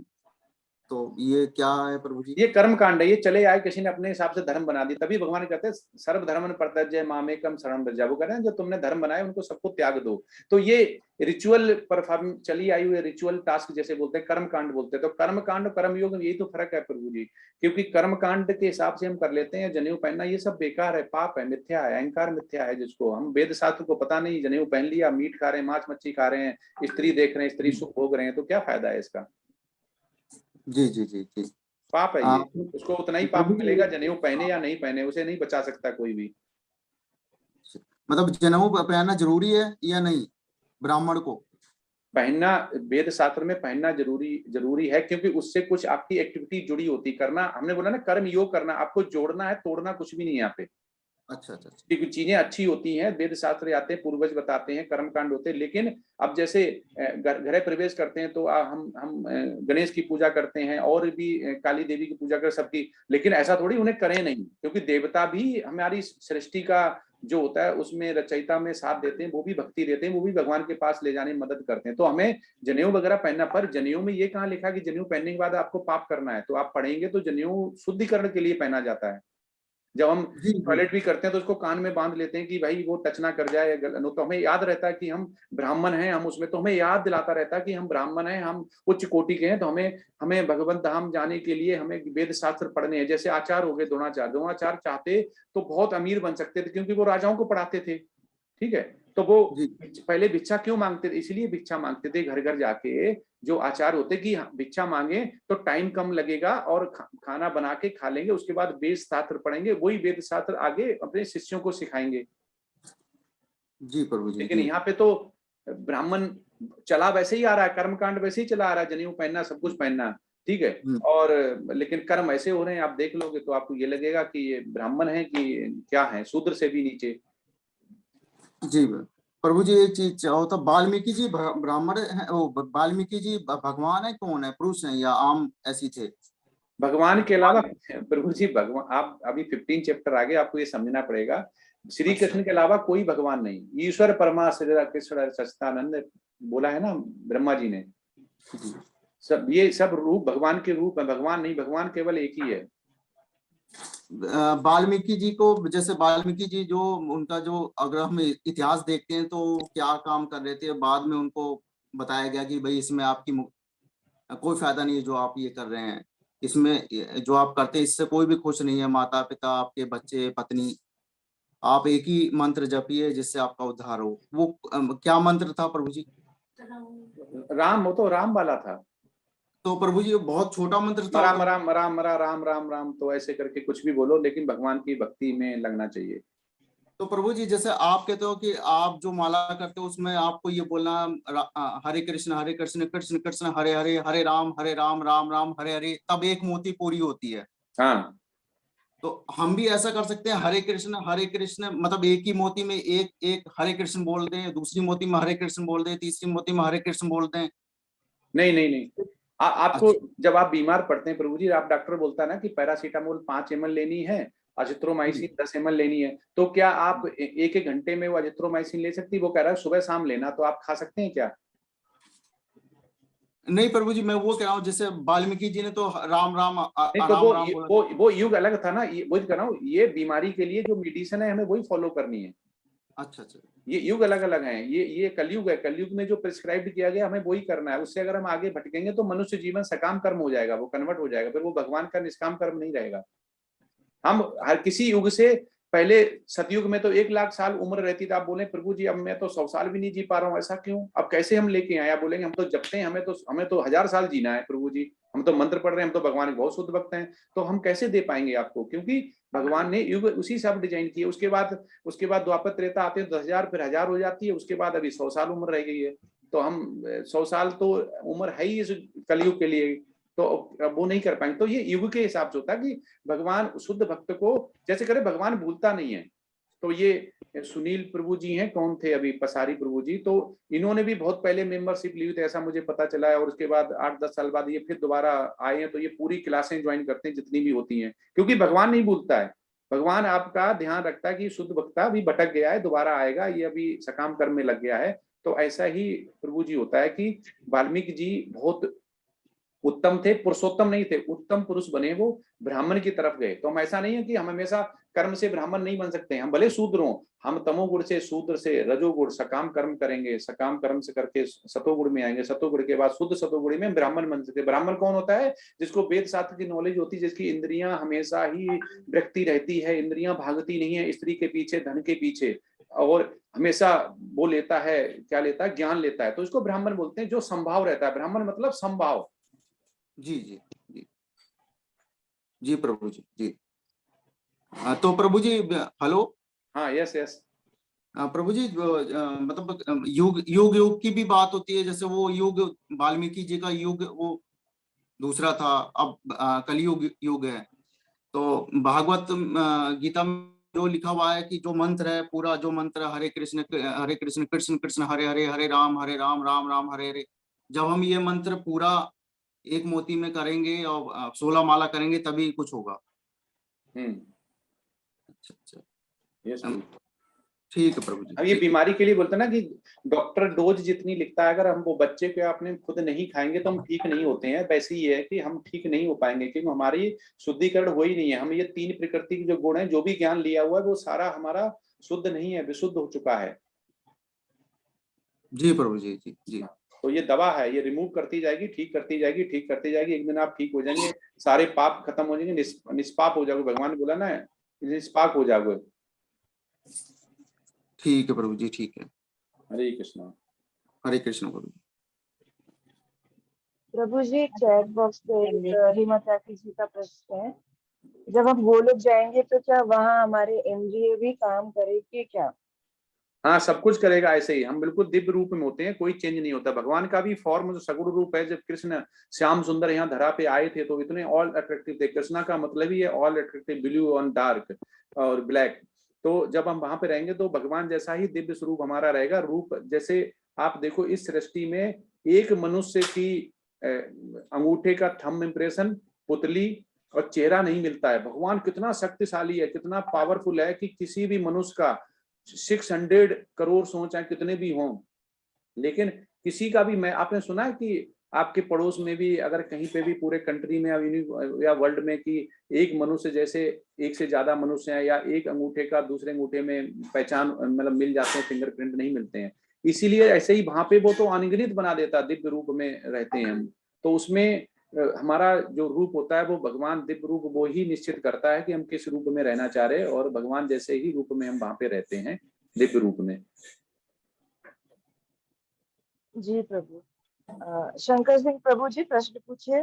तो ये क्या है प्रभु जी? ये कर्म कांड है। ये चले आए, किसी ने अपने हिसाब से धर्म बना दी। तभी भगवान कहते हैं सर्व धर्मन परित्यज्य मामेकम शरणं व्रज। वो कह रहे हैं जो तुमने धर्म बनाए उनको सबको त्याग दो। तो ये रिचुअल परफॉर्म चली आई हुई रिचुअल टास्क जैसे बोलते हैं, कर्म कांड बोलते हैं। तो कर्म कांड कर्म योग में यही तो फर्क है प्रभु जी। क्योंकि कर्म कांड के हिसाब से हम कर लेते हैं। जनेऊ पहनना ये सब बेकार है, पाप है, मिथ्या है, अहंकार मिथ्या है। जिसको हम वेद शास्त्र को पता नहीं, जनेऊ पहन लिया, मीट खा रहे हैं, मांस मच्छी खा रहे हैं, स्त्री देख रहे हैं, स्त्री सुख भोग रहे हैं, तो क्या फायदा है इसका? जी जी जी जी। पाप है आ, ये। उसको उतना ही पाप प्रभु जी, मिलेगा जनेऊ पहने या नहीं पहने, उसे नहीं बचा सकता कोई भी। मतलब जनेऊ पहनना जरूरी है या नहीं ब्राह्मण को? पहनना वेद शास्त्र में पहनना जरूरी जरूरी है, क्योंकि उससे कुछ आपकी एक्टिविटी जुड़ी होती करना। हमने बोला ना कर्म योग करना, आपको जोड़ना है, तोड़ना कुछ भी नहीं है यहाँ पे। अच्छा अच्छा अच्छा। क्योंकि चीजें अच्छी होती हैं, वेद शास्त्र आते हैं, पूर्वज बताते हैं, कर्म कांड होते हैं। लेकिन अब जैसे गृह प्रवेश करते हैं तो हम गणेश की पूजा करते हैं, और भी काली देवी की पूजा कर सबकी। लेकिन ऐसा थोड़ी उन्हें करें नहीं, क्योंकि देवता भी हमारी सृष्टि का जो होता है उसमें रचयिता में साथ देते हैं, वो भी भक्ति देते हैं, वो भी भगवान के पास ले जाने में मदद करते हैं। तो हमें जनेऊ वगैरह पहनना, पर जनेऊ में ये कहाँ लिखा कि जनेऊ पहनने के बाद आपको पाप करना है? तो आप पढ़ेंगे तो जनेऊ शुद्धिकरण के लिए पहना जाता है। जब हम जी जी टॉयलेट भी करते हैं तो उसको कान में बांध लेते हैं कि भाई वो टच ना कर जाए, तो हमें याद रहता है कि हम ब्राह्मण हैं। हम उसमें तो हमें याद दिलाता रहता है कि हम ब्राह्मण हैं, हम उच्च कोटि के हैं। तो हमें हमें भगवंत धाम जाने के लिए हमें वेद शास्त्र पढ़ने हैं। जैसे आचार हो गए, द्रोणाचार्य द्रोणाचार्य चाहते तो बहुत अमीर बन सकते थे, क्योंकि वो राजाओं को पढ़ाते थे। ठीक है, तो वो जी पहले भिक्षा क्यों मांगते थे? इसलिए भिक्षा मांगते थे घर घर जाके। जो आचार होते कि भिक्षा मांगे तो टाइम कम लगेगा और खाना बना के खा लेंगे, उसके बाद वेद शास्त्र पढ़ेंगे, वही वेद शास्त्र आगे अपने शिष्यों को सिखाएंगे। जी प्रभु जी लेकिन जी। यहाँ पे तो ब्राह्मण चला वैसे ही आ रहा है, कर्म कांड वैसे ही चला आ रहा है, जनेऊ पहनना, सब कुछ पहनना। ठीक है। हम्म, और लेकिन कर्म ऐसे हो रहे हैं, आप देख लोगे तो आपको ये लगेगा कि ये ब्राह्मण है कि क्या है, शूद्र से भी नीचे। जी प्रभु जी, एक चीज चाहो तो वाल्मीकि जी ब्राह्मण है, वो वाल्मीकि जी भगवान है, कौन है, पुरुष है या आम ऐसी थे? भगवान के अलावा प्रभु जी, भगवान आप अभी 15 चैप्टर आगे, आपको ये समझना पड़ेगा। श्री अच्छा। कृष्ण के अलावा कोई भगवान नहीं। ईश्वर परमा कृष्ण सच्चिदानंद बोला है ना ब्रह्मा जी ने। जी। सब ये सब रूप भगवान के रूप है, भगवान नहीं। भगवान केवल एक ही है। वाल्मीकि जी को, जैसे वाल्मीकि जी जो उनका जो, अगर हम इतिहास देखते हैं तो क्या काम कर रहे थे, बाद में उनको बताया गया कि भाई इसमें आपकी कोई फायदा नहीं है जो आप ये कर रहे हैं, इसमें जो आप करते हैं इससे कोई भी खुश नहीं है, माता पिता, आपके बच्चे, पत्नी। आप एक ही मंत्र जपिए जिससे आपका उद्धार हो। वो क्या मंत्र था प्रभु जी? राम, वो तो राम वाला था। तो प्रभु जी बहुत छोटा मंत्र था मरा वो तो। मरा मरा मरा राम राम राम, तो ऐसे करके कुछ भी बोलो, लेकिन भगवान की भक्ति में लगना चाहिए। तो प्रभु जी जैसे आप कहते हो कि आप जो माला करते हो उसमें आपको ये बोलना हरे कृष्ण कृष्ण कृष्ण हरे हरे, हरे राम राम राम हरे हरे, तब एक मोती पूरी होती है। हाँ, तो हम भी ऐसा कर सकते हैं, हरे कृष्ण मतलब एक ही मोती में एक एक हरे कृष्ण बोल दें, दूसरी मोती में हरे कृष्ण बोल दें, तीसरी मोती में हरे कृष्ण बोल दें? नहीं नहीं नहीं। आपको अच्छा। जब आप बीमार पड़ते हैं प्रभु जी, आप डॉक्टर बोलता है ना कि पैरासीटामोल 5 ml लेनी है, अजिथ्रोमाइसिन 10 ml लेनी है, तो क्या आप एक एक घंटे में वो अजिथ्रोमाइसिन ले सकती? वो कह रहा है सुबह शाम लेना, तो आप खा सकते हैं क्या? नहीं प्रभु जी, मैं वो कह रहा हूँ, जैसे वाल्मीकि जी ने तो राम राम नहीं तो राम राम बोला। वो युग अलग था ना, वही कह रहा हूँ, ये बीमारी के लिए जो मेडिसिन है हमें वही फॉलो करनी है। अच्छा अच्छा। ये युग अलग अलग हैं, ये कलयुग है, कलयुग में जो प्रिस्क्राइब किया गया हमें वही करना है। उससे अगर हम आगे भटकेंगे तो मनुष्य जीवन सकाम कर्म हो जाएगा, वो कन्वर्ट हो जाएगा, फिर वो भगवान का निष्काम कर्म नहीं रहेगा। हम हर किसी युग से पहले सतयुग में तो 1 लाख साल उम्र रहती थी, आप बोले प्रभु जी अब मैं तो 100 साल भी नहीं जी पा रहा हूँ, ऐसा क्यों? अब कैसे हम लेके आए? आप बोलेंगे हम तो जपते हैं, हमें तो 1000 साल जीना है प्रभु जी, हम तो मंत्र पढ़ रहे हैं, हम तो भगवान के बहुत शुद्ध भक्त हैं, तो हम कैसे दे पाएंगे आपको? क्योंकि भगवान ने युग उसी हिसाब डिजाइन किए। उसके बाद द्वापर त्रेता आते हैं 10,000 फिर 1000 हो जाती है, उसके बाद अभी 100 साल उम्र रह गई है। तो हम 100 साल तो उम्र है ही इस कलयुग के लिए, तो अब वो नहीं कर पाएंगे। तो ये युग के हिसाब से होता है कि भगवान शुद्ध भक्त को जैसे करे, भगवान भूलता नहीं है। तो ये सुनील प्रभु जी हैं, कौन थे अभी, पसारी प्रभु जी, तो इन्होंने भी बहुत पहले मेंबरशिप ली थी ऐसा मुझे पता चला है, और उसके बाद 8-10 साल बाद ये फिर दोबारा आए हैं, तो ये पूरी क्लासें ज्वाइन करते हैं जितनी भी होती हैं, क्योंकि भगवान नहीं भूलता है। भगवान आपका ध्यान रखता है कि शुद्ध भक्ता अभी भटक गया है, दोबारा आएगा, ये अभी सकाम कर्म में लग गया है। तो ऐसा ही प्रभु जी होता है कि वाल्मीकि जी बहुत उत्तम थे, पुरुषोत्तम नहीं थे, उत्तम पुरुष बने, वो ब्राह्मण की तरफ गए। तो हम ऐसा नहीं है कि हम हमेशा कर्म से ब्राह्मण नहीं बन सकते, हम भले शूद्र हों, हम तमोगुण से, शूद्र से रजोगुण सकाम कर्म करेंगे, सकाम कर्म से करके सतोगुण में आएंगे, सतोगुण के बाद शुद्ध सतोगुण में ब्राह्मण बन सकते। ब्राह्मण कौन होता है? जिसको वेद शास्त्र की नॉलेज होती है, जिसकी इंद्रियां हमेशा ही व्यक्ति रहती है, इंद्रियां भागती नहीं है स्त्री के पीछे, धन के पीछे, और हमेशा वो लेता है, क्या लेता है? ज्ञान लेता है, तो इसको ब्राह्मण बोलते हैं, जो संभाव रहता है। ब्राह्मण मतलब संभाव। जी जी जी जी प्रभु जी जी। तो प्रभु जी, हेलो। हाँ, यस यस। प्रभु जी, मतलब युग युग युग की भी बात होती है, जैसे वो युग वाल्मीकि जी का युग वो दूसरा था, अब कलयुग युग है। तो भागवत गीता में जो लिखा हुआ है कि जो मंत्र है, पूरा जो मंत्र हरे कृष्ण कृष्ण कृष्ण हरे हरे, हरे राम राम राम हरे हरे, जब हम ये मंत्र पूरा एक मोती में करेंगे और 16 माला करेंगे तभी कुछ होगा। अच्छा अच्छा। यस। ठीक है प्रभु जी, अब ये ठीक है। बीमारी के लिए बोलते हैं ना कि डॉक्टर डोज जितनी लिखता है, अगर हम वो बच्चे को आपने खुद नहीं खाएंगे तो हम ठीक नहीं होते हैं, वैसे ही है कि हम ठीक नहीं हो पाएंगे, क्योंकि हमारी शुद्धिकरण हो ही नहीं है। हम ये 3 प्रकृति के जो गुण है, जो भी ज्ञान लिया हुआ है, वो सारा हमारा शुद्ध नहीं है, विशुद्ध हो चुका है। जी प्रभु जी जी जी। तो ये दवा है, ये रिमूव करती जाएगी, ठीक करती जाएगी, ठीक करती जाएगी, एक दिन आप ठीक हो जाएंगे, सारे पाप खत्म हो जाएंगे, निष्पाप हो जाओगे। भगवान ने बोला ना, निष्पाप हो जाओगे। ठीक है प्रभु जी, ठीक है। हरे कृष्णा। हरे कृष्ण प्रभु जी। प्रभु जी, चैट बॉक्स पे एक हिमा चाकी जी का प्रश्न है, जब हम गोलोक जाएंगे तो क्या वहाँ हमारे इंद्रिय भी काम करेगी क्या? हाँ, सब कुछ करेगा ऐसे ही, हम बिल्कुल दिव्य रूप में होते हैं, कोई चेंज नहीं होता। भगवान का भी फॉर्म जो सगुण रूप है, जब कृष्ण श्याम सुंदर यहाँ धरा पे आए थे तो इतने ऑल अट्रैक्टिव थे। कृष्णा का मतलब ही है all attractive, blue on dark और ब्लैक। तो जब हम वहां पे रहेंगे तो भगवान जैसा ही दिव्य स्वरूप हमारा रहेगा। रूप जैसे आप देखो, इस सृष्टि में एक मनुष्य की अंगूठे का थंब इम्प्रेशन, पुतली और चेहरा नहीं मिलता है। भगवान कितना शक्तिशाली है, कितना पावरफुल है कि किसी भी मनुष्य का 600 करोड़ सोच चाहे कितने भी हों, लेकिन किसी का भी, मैं आपने सुना है कि आपके पड़ोस में भी, अगर कहीं पे भी पूरे कंट्री में या वर्ल्ड में, कि एक मनुष्य जैसे एक से ज्यादा मनुष्य हैं, या एक अंगूठे का दूसरे अंगूठे में पहचान मतलब मिल जाते हैं, फिंगरप्रिंट नहीं मिलते हैं। इसीलिए ऐसे ही वहां पे वो तो अनगिनत बना देता, दिव्य रूप में रहते हैं हम। तो उसमें हमारा जो रूप होता है वो भगवान दिव्य रूप वो ही निश्चित करता है कि हम किस रूप में रहना चाह रहे हैं, और भगवान जैसे ही रूप में हम वहां पे रहते हैं, दिव्य रूप में। जी प्रभु। शंकर सिंह प्रभु जी प्रश्न पूछिए।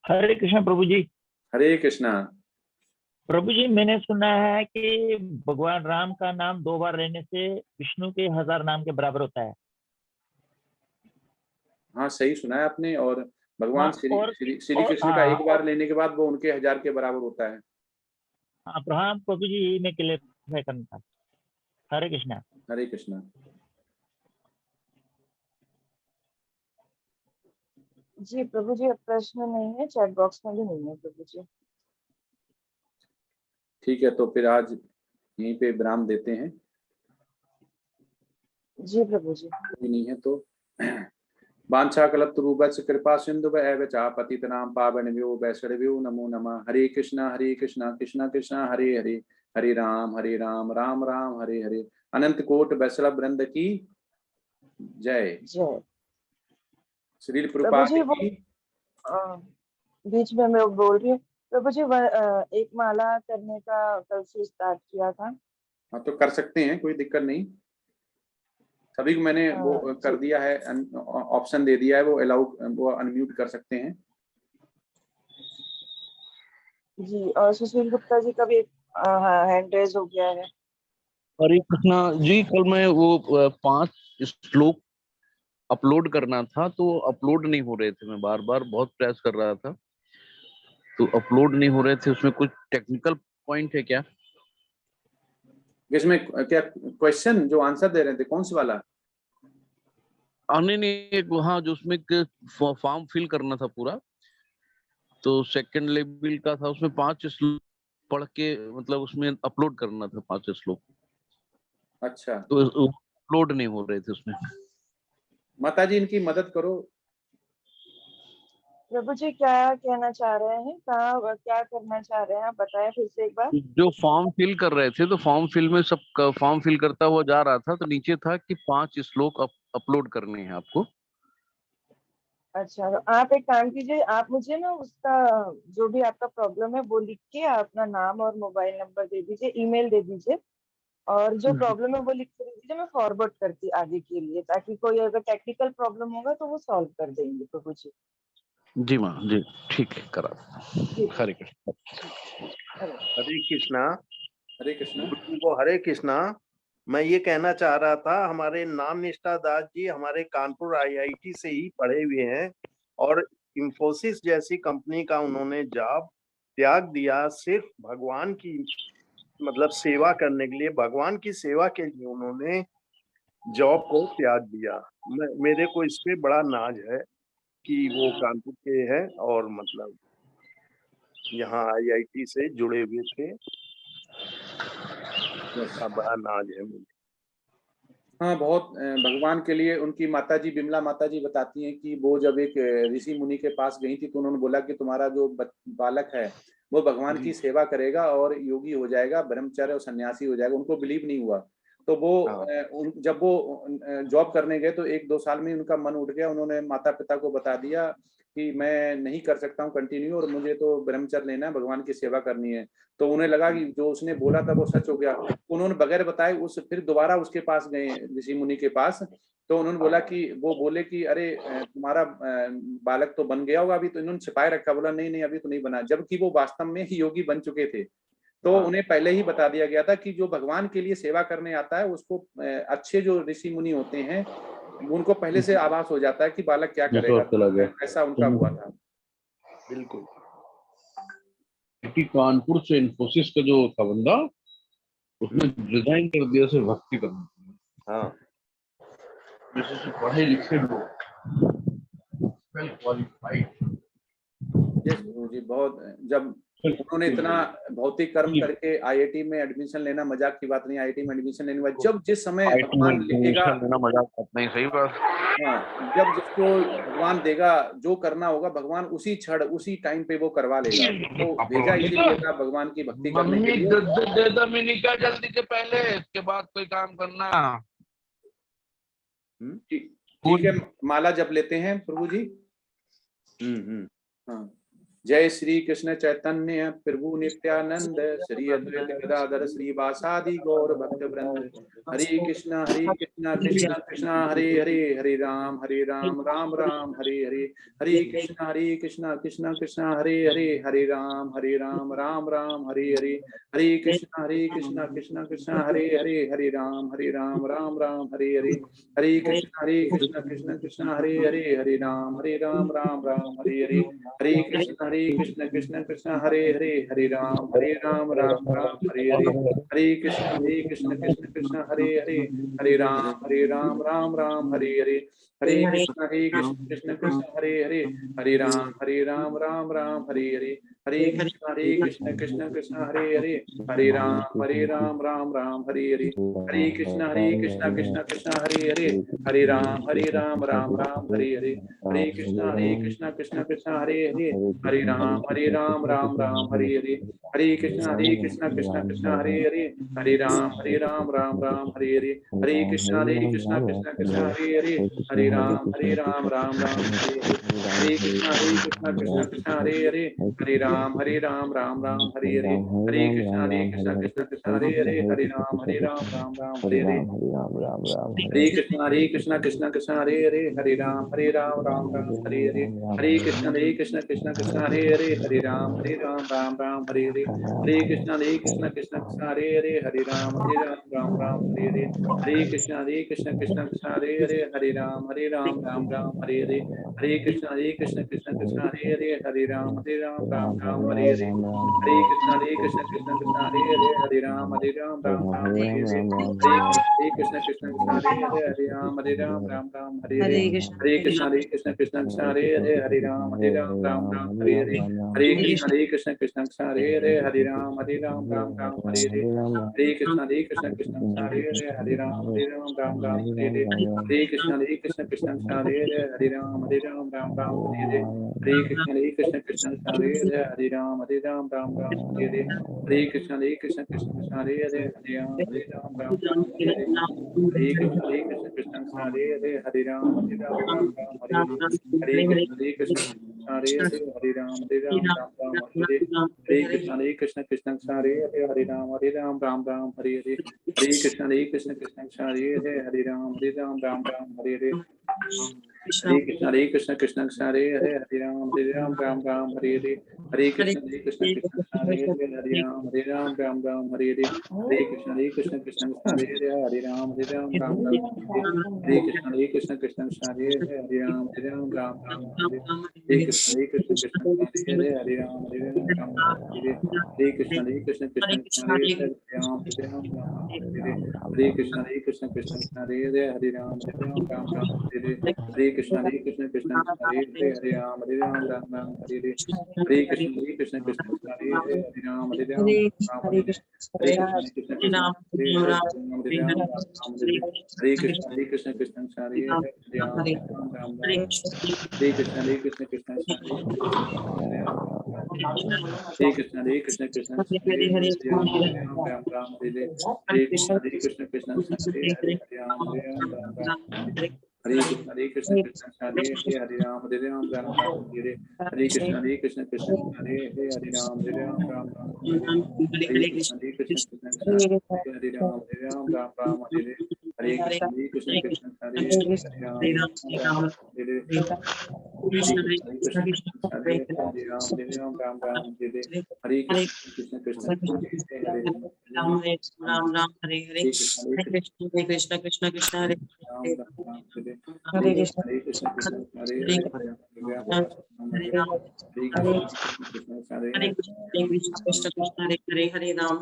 हरे कृष्ण प्रभु जी। हरे कृष्णा। प्रभु जी, मैंने सुना है कि भगवान राम का नाम 2 बार लेने से विष्णु के 1000 नाम के बराबर होता है। हाँ, सही सुना है आपने। और भगवान हाँ, श्री श्री श्री कृष्ण का एक बार लेने के बाद वो उनके 1000 के बराबर होता है। हाँ प्रभु जी, यही मैं क्लियर करना था। हरे कृष्णा। हरे कृष्णा। जी प्रभु जी, अब प्रश्न नहीं है, चैट बॉक्स में भी नहीं है प्रभु जी। ठीक है, तो फिर आज यहीं पे विराम देते हैं। जी प्रभु जी। कोई नहीं है तो वाञ्छाकल्पतरुभ्यश्च कृपा सिन्धुभ्येव च पतितनां पावनेभ्यो वैष्णवेभ्यो नमो नमः। हरे कृष्णा कृष्णा कृष्णा हरे हरे, हरे राम राम राम हरे हरे। अनंत कोट वैष्णव वृंद की जय। जय। श्रील प्रभु प्रभुपाद जी वो की। बीच में मैं बोल रही हूँ प्रभु जी, एक माला करने का कल से स्टार्ट किया था। हाँ तो कर सकते हैं, कोई दिक्कत नहीं। सभी को मैंने वो कर जी दिया है, ऑप्शन दे दिया है, वो अलाउ, वो अनम्यूट कर सकते हैं। जी। और सुशील गुप्ता जी का भी एक हैंड रेज हो गया है। हरे कृष्णा जी, कल मैं वो 5 श्लोक अपलोड करना था तो अपलोड नहीं हो रहे थे। मैं बार बार बहुत प्रयास कर रहा था तो अपलोड नहीं हो रहे थे। उसमें कुछ टेक्निकल पॉइंट है क्या? इसमें क्या क्वेश्चन जो आंसर दे रहे थे, कौन सा वाला? नहीं, एक वहाँ जो उसमें फॉर्म फिल करना था पूरा, तो सेकंड लेवल का था, उसमें 5 श्लोक पढ़ के मतलब उसमें अपलोड करना था 5 श्लोक। अच्छा, तो अपलोड नहीं हो रहे थे उसमें। माता जी इनकी मदद करो। प्रभु जी क्या कहना चाह रहे हैं, क्या करना चाह रहे हैं, आप बताएं फिर से एक बार। जो फॉर्म फिल कर रहे थे तो फॉर्म फिल में सब फॉर्म फिल करता हुआ जा रहा था, तो नीचे था कि 5 श्लोक अपलोड करने हैं आपको। अच्छा, तो आप एक काम कीजिए, आप मुझे ना उसका जो भी आपका प्रॉब्लम है वो लिख के अपना नाम और मोबाइल नंबर दे दीजिए, ईमेल दे दीजिए, और जो प्रॉब्लम है वो लिख के दे दीजिए, मैं फॉरवर्ड करती आगे के लिए, ताकि कोई अगर टेक्निकल प्रॉब्लम होगा तो वो सॉल्व कर देंगे प्रभु जी। जी माँ जी, ठीक है, करा। ठीक हरे कृष्ण। है। हरे कृष्णा। हरे कृष्णा। गुरु जी को हरे कृष्णा। मैं ये कहना चाह रहा था, हमारे नाम निष्ठा दास जी हमारे कानपुर आईआईटी से ही पढ़े हुए हैं और इंफोसिस जैसी कंपनी का उन्होंने जॉब त्याग दिया सिर्फ भगवान की मतलब सेवा करने के लिए। भगवान की सेवा के लिए उन्होंने जॉब को त्याग दिया। मेरे को इस पे बड़ा नाज है कि वो कानपुर के हैं और मतलब यहाँ आईआईटी से जुड़े हुए थे। का बड़ा नाज है मुझे। हाँ, बहुत भगवान के लिए उनकी माता जी, बिमला माता जी बताती हैं कि वो जब एक ऋषि मुनि के पास गई थी तो उन्होंने बोला कि तुम्हारा जो बालक है वो भगवान की सेवा करेगा और योगी हो जाएगा, ब्रह्मचर्य और सन्यासी हो जाएगा। उनको बिलीव नहीं हुआ, तो वो जब वो जॉब करने गए तो 1-2 साल में उनका मन उठ गया। उन्होंने माता पिता को बता दिया कि मैं नहीं कर सकता हूँ कंटिन्यू, और मुझे तो ब्रह्मचर्य लेना है, भगवान की सेवा करनी है। तो उन्हें लगा कि जो उसने बोला था वो सच हो गया। उन्होंने बगैर बताए फिर दोबारा उसके पास गए, ऋषि मुनि के पास। तो उन्होंने बोला कि वो बोले कि अरे तुम्हारा बालक तो बन गया होगा अभी, तो इन्होंने छिपाए रखा। बोला नहीं नहीं, अभी तो नहीं बना, जबकि वो वास्तव में ही योगी बन चुके थे। तो उन्हें पहले ही बता दिया गया था कि जो भगवान के लिए सेवा करने आता है उसको अच्छे जो ऋषि मुनि होते हैं उनको पहले से आभास हो जाता है कि बालक क्या करेगा। ऐसा उनका हुआ था। बिल्कुल। कि कानपुर से इंफोसिस का जो था बंदा, उसने रिजाइन कर दिया सिर्फ भक्ति करने। हाँ, जैसे पढ़े लिखे लोग, वेल क्वालिफाइड। यस गुरु जी, बहुत जब उन्होंने इतना भौतिक कर्म करके आईआईटी में एडमिशन लेना मजाक की बात नहीं। आईआईटी में एडमिशन लेने के बाद जब जिस समय भगवान लिखेगा, मजाक नहीं, सही बात। हाँ, जब जिसको भगवान देगा जो करना होगा, भगवान उसी क्षण उसी टाइम पे वो करवा लेगा। तो भेजा इसीलिए था भगवान की भक्ति करने के लिए। निकाल जल्दी के पहले, इसके बाद कोई काम करना। ठीक है, माला जप लेते हैं प्रभु जी। हाँ। जय श्री कृष्ण चैतन्य प्रभु नित्यानंद, श्री अद्वैत गदाधर श्री वासादि गौर भक्त वृंद। हरे कृष्णा कृष्णा कृष्णा हरे हरे, हरे राम राम राम हरे हरे। हरे कृष्णा कृष्णा कृष्णा हरे हरे, हरे राम राम राम हरे हरे। हरे कृष्णा कृष्णा कृष्णा हरे हरे, हरे राम राम राम हरे हरे। हरे कृष्णा कृष्णा कृष्णा हरे हरे, हरे राम राम राम हरे हरे। हरे कृष्ण कृष्ण कृष्ण हरे हरे, हरे राम राम राम हरे हरे। हरे कृष्ण कृष्ण कृष्ण हरे हरे, हरे राम राम हरे हरे। हरे कृष्ण कृष्ण कृष्ण हरे हरे, हरे राम राम राम हरे हरे। हरे कृष्ण कृष्ण कृष्ण हरे हरे, हरे राम राम राम हरे हरे, हरे कृष्ण कृष्ण कृष्ण हरे हरे, हरे राम राम राम हरे हरे, हरे कृष्ण कृष्ण कृष्ण हरे हरे, हरे राम राम राम हरे हरे, हरे कृष्ण कृष्ण कृष्ण हरे हरे, हरे राम राम राम हरे हरे, हरे कृष्ण कृष्ण कृष्ण हरे हरे, हरे राम राम राम हरे हरे, हरे कृष्ण कृष्ण कृष्ण हरे हरे, हरे राम राम राम हरे हरे, हरे कृष्ण कृष्ण हरे हरे, हरे राम राम राम हरे हरे, हरे कृष्ण कृष्ण हरे हरे, हरे राम राम राम हरे हरे, हरे कृष्ण कृष्ण हरे हरे, हरे राम राम राम हरे हरे, हरे कृष्ण कृष्ण हरे हरे, हरे राम राम राम हरे हरे, हरे कृष्ण कृष्ण हरे हरे, हरे राम राम राम हरे हरे, हरे कृष्ण कृष्ण हरे हरे, हरे राम राम राम हरे हरे, हरे कृष्ण कृष्ण हरे हरे, हरे राम राम राम हरे हरे, हरे कृष्ण कृष्ण हरे हरे, हरे राम राम हरे हरे, हरे कृष्ण कृष्ण हरे हरे, हरे राम राम राम हरे हरे, हरे कृष्ण कृष्ण हरे हरे, हरे राम राम राम हरे हरे, हरे कृष्ण कृष्ण हरे हरे, हरे राम राम राम हरे हरे, हरे कृष्ण कृष्ण हरे हरे, हरे राम राम राम हरे हरे, हरे कृष्ण कृष्ण हरे हरे, हरे राम राम राम हरे हरे, हरे कृष्ण कृष्ण हरे हरे, हरे राम राम राम हरे हरे, हरे कृष्ण कृष्ण हरे हरे, हरे राम राम राम हरे हरे, हरे कृष्ण कृष्ण हरे हरे, हरे राम राम राम हरे हरे, हरे कृष्ण कृष्ण हरे हरे, हरे राम राम राम हरे हरे, हरे कृष्ण कृष्ण हरे हरे, हरे राम राम राम हरे हरे, हरे कृष्ण कृष्ण हरे हरे, हरे राम राम राम हरे हरे, हरे कृष्ण कृष्ण हरे हरे, हरे राम राम राम हरे हरे, हरे कृष्ण कृष्ण हरे हरे, हरे राम राम राम हरे हरे, हरे कृष्ण कृष्ण हरे हरे, हरे राम राम राम हरे हरे, हरे कृष्ण कृष्ण हरे हरे, हरे राम राम राम हरे हरे, हरे कृष्ण कृष्ण हरे हरे, हरे राम राम हरे हरे, हरे कृष्ण कृष्ण हरे हरे, हरे राम राम राम हरे हरे, हरे कृष्ण कृष्ण हरे हरे, हरे राम राम राम हरे हरे, हरे कृष्ण कृष्ण हरे हरे, हरे राम राम हरे हरे, हरे कृष्ण कृष्ण हरे हरे, हरे राम राम हरे हरे, हरे कृष्ण कृष्ण हरे हरे, हरे राम राम हरे कृष्ण कृष्ण हरे हरे, हरे कृष्ण कृष्ण हरे हरे, हरे राम राम हरे हरे, हरे कृष्ण कृष्ण हरे हरे, हरे राम राम राम हरे हरे, हरे कृष्ण कृष्ण हरे हरे, हरे राम राम राम हरे हरे, हरे कृष्ण कृष्ण हरे हरे, हरे राम राम राम हरे हरे, हरे कृष्ण कृष्ण हरे हरे, हरे राम राम राम हरे हरे, हरे कृष्ण कृष्ण हरे हरे, हरे राम राम हरे हरे, हरे कृष्ण हरे हरे, राम राम राम हरे हरे, हरे कृष्ण कृष्ण हरे हरे, हरे कृष्ण कृष्ण कृष्ण हरे राम राम हरे, हरे कृष्ण कृष्ण हरे हरे, राम राम हरे, हरे कृष्ण हरे हरे कृष्ण कृष्ण कृष्ण हरे हरे, हरे राम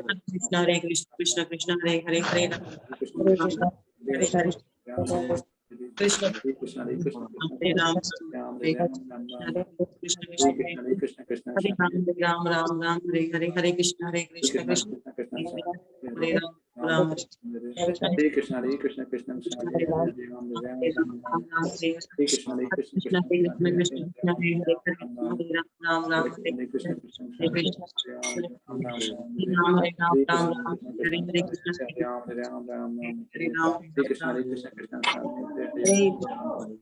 राम राम हरे हरे, हरे कृष्ण कृष्ण हरे हरे, हरे राम हरे हरे, कृष्ण हरे राम हरे हरे कृष्ण कृष्ण हरे राम राम राम हरे हरे, हरे कृष्ण कृष्ण हरे राम राम हरे कृष्ण कृष्ण हरे हरे, राम राम हरे, हरे कृष्ण कृष्ण हरे हरे, राम राम हरे कृष्ण कृष्ण हरे हरे कृष्ण राम राम हरे हरे, राम हरे राम कृष्ण राम कृष्ण हरे कृष्ण हरे हरे कृष्ण हरे, राम राम हरे हरे, राम हरे कृष्ण राम कृष्ण हरे हरे, हरे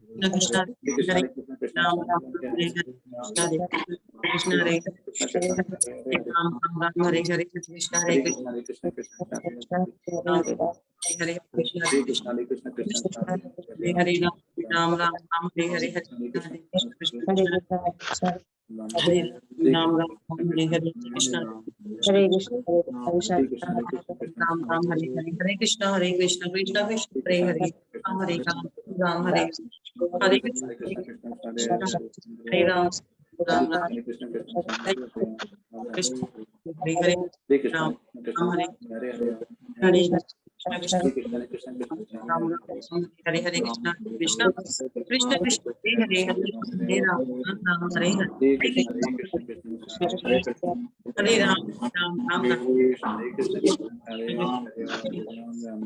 राम कृष्ण हरे हरे कृष्ण कृष्ण राम राम हरे हरे हरे, हरे कृष्ण हरे कृष्ण हरे हरे, राम राम हरे हरे कृष्ण हरे हरे कृष्ण कृष्ण हरे हरे, राम हरे कृष्ण हरे कृष्ण कृष्ण हरे हरे, हरे हरे राम राम हरे हरे हरे कृष्ण कृष्ण हरे राम हरे हरे कृष्ण राम राम हरे हरे, हरे कृष्ण कृष्ण कृष्ण हरे हरे, राम हरे हरे हरे राम राम राम कृष्ण हरे हरे, राम राम हरे हरे कृष्ण राम राम हरे हरे कृष्ण कृष्ण कृष्ण कृष्ण हरे हरे हरे राम राम हरे हरे हरे राम राम राम राम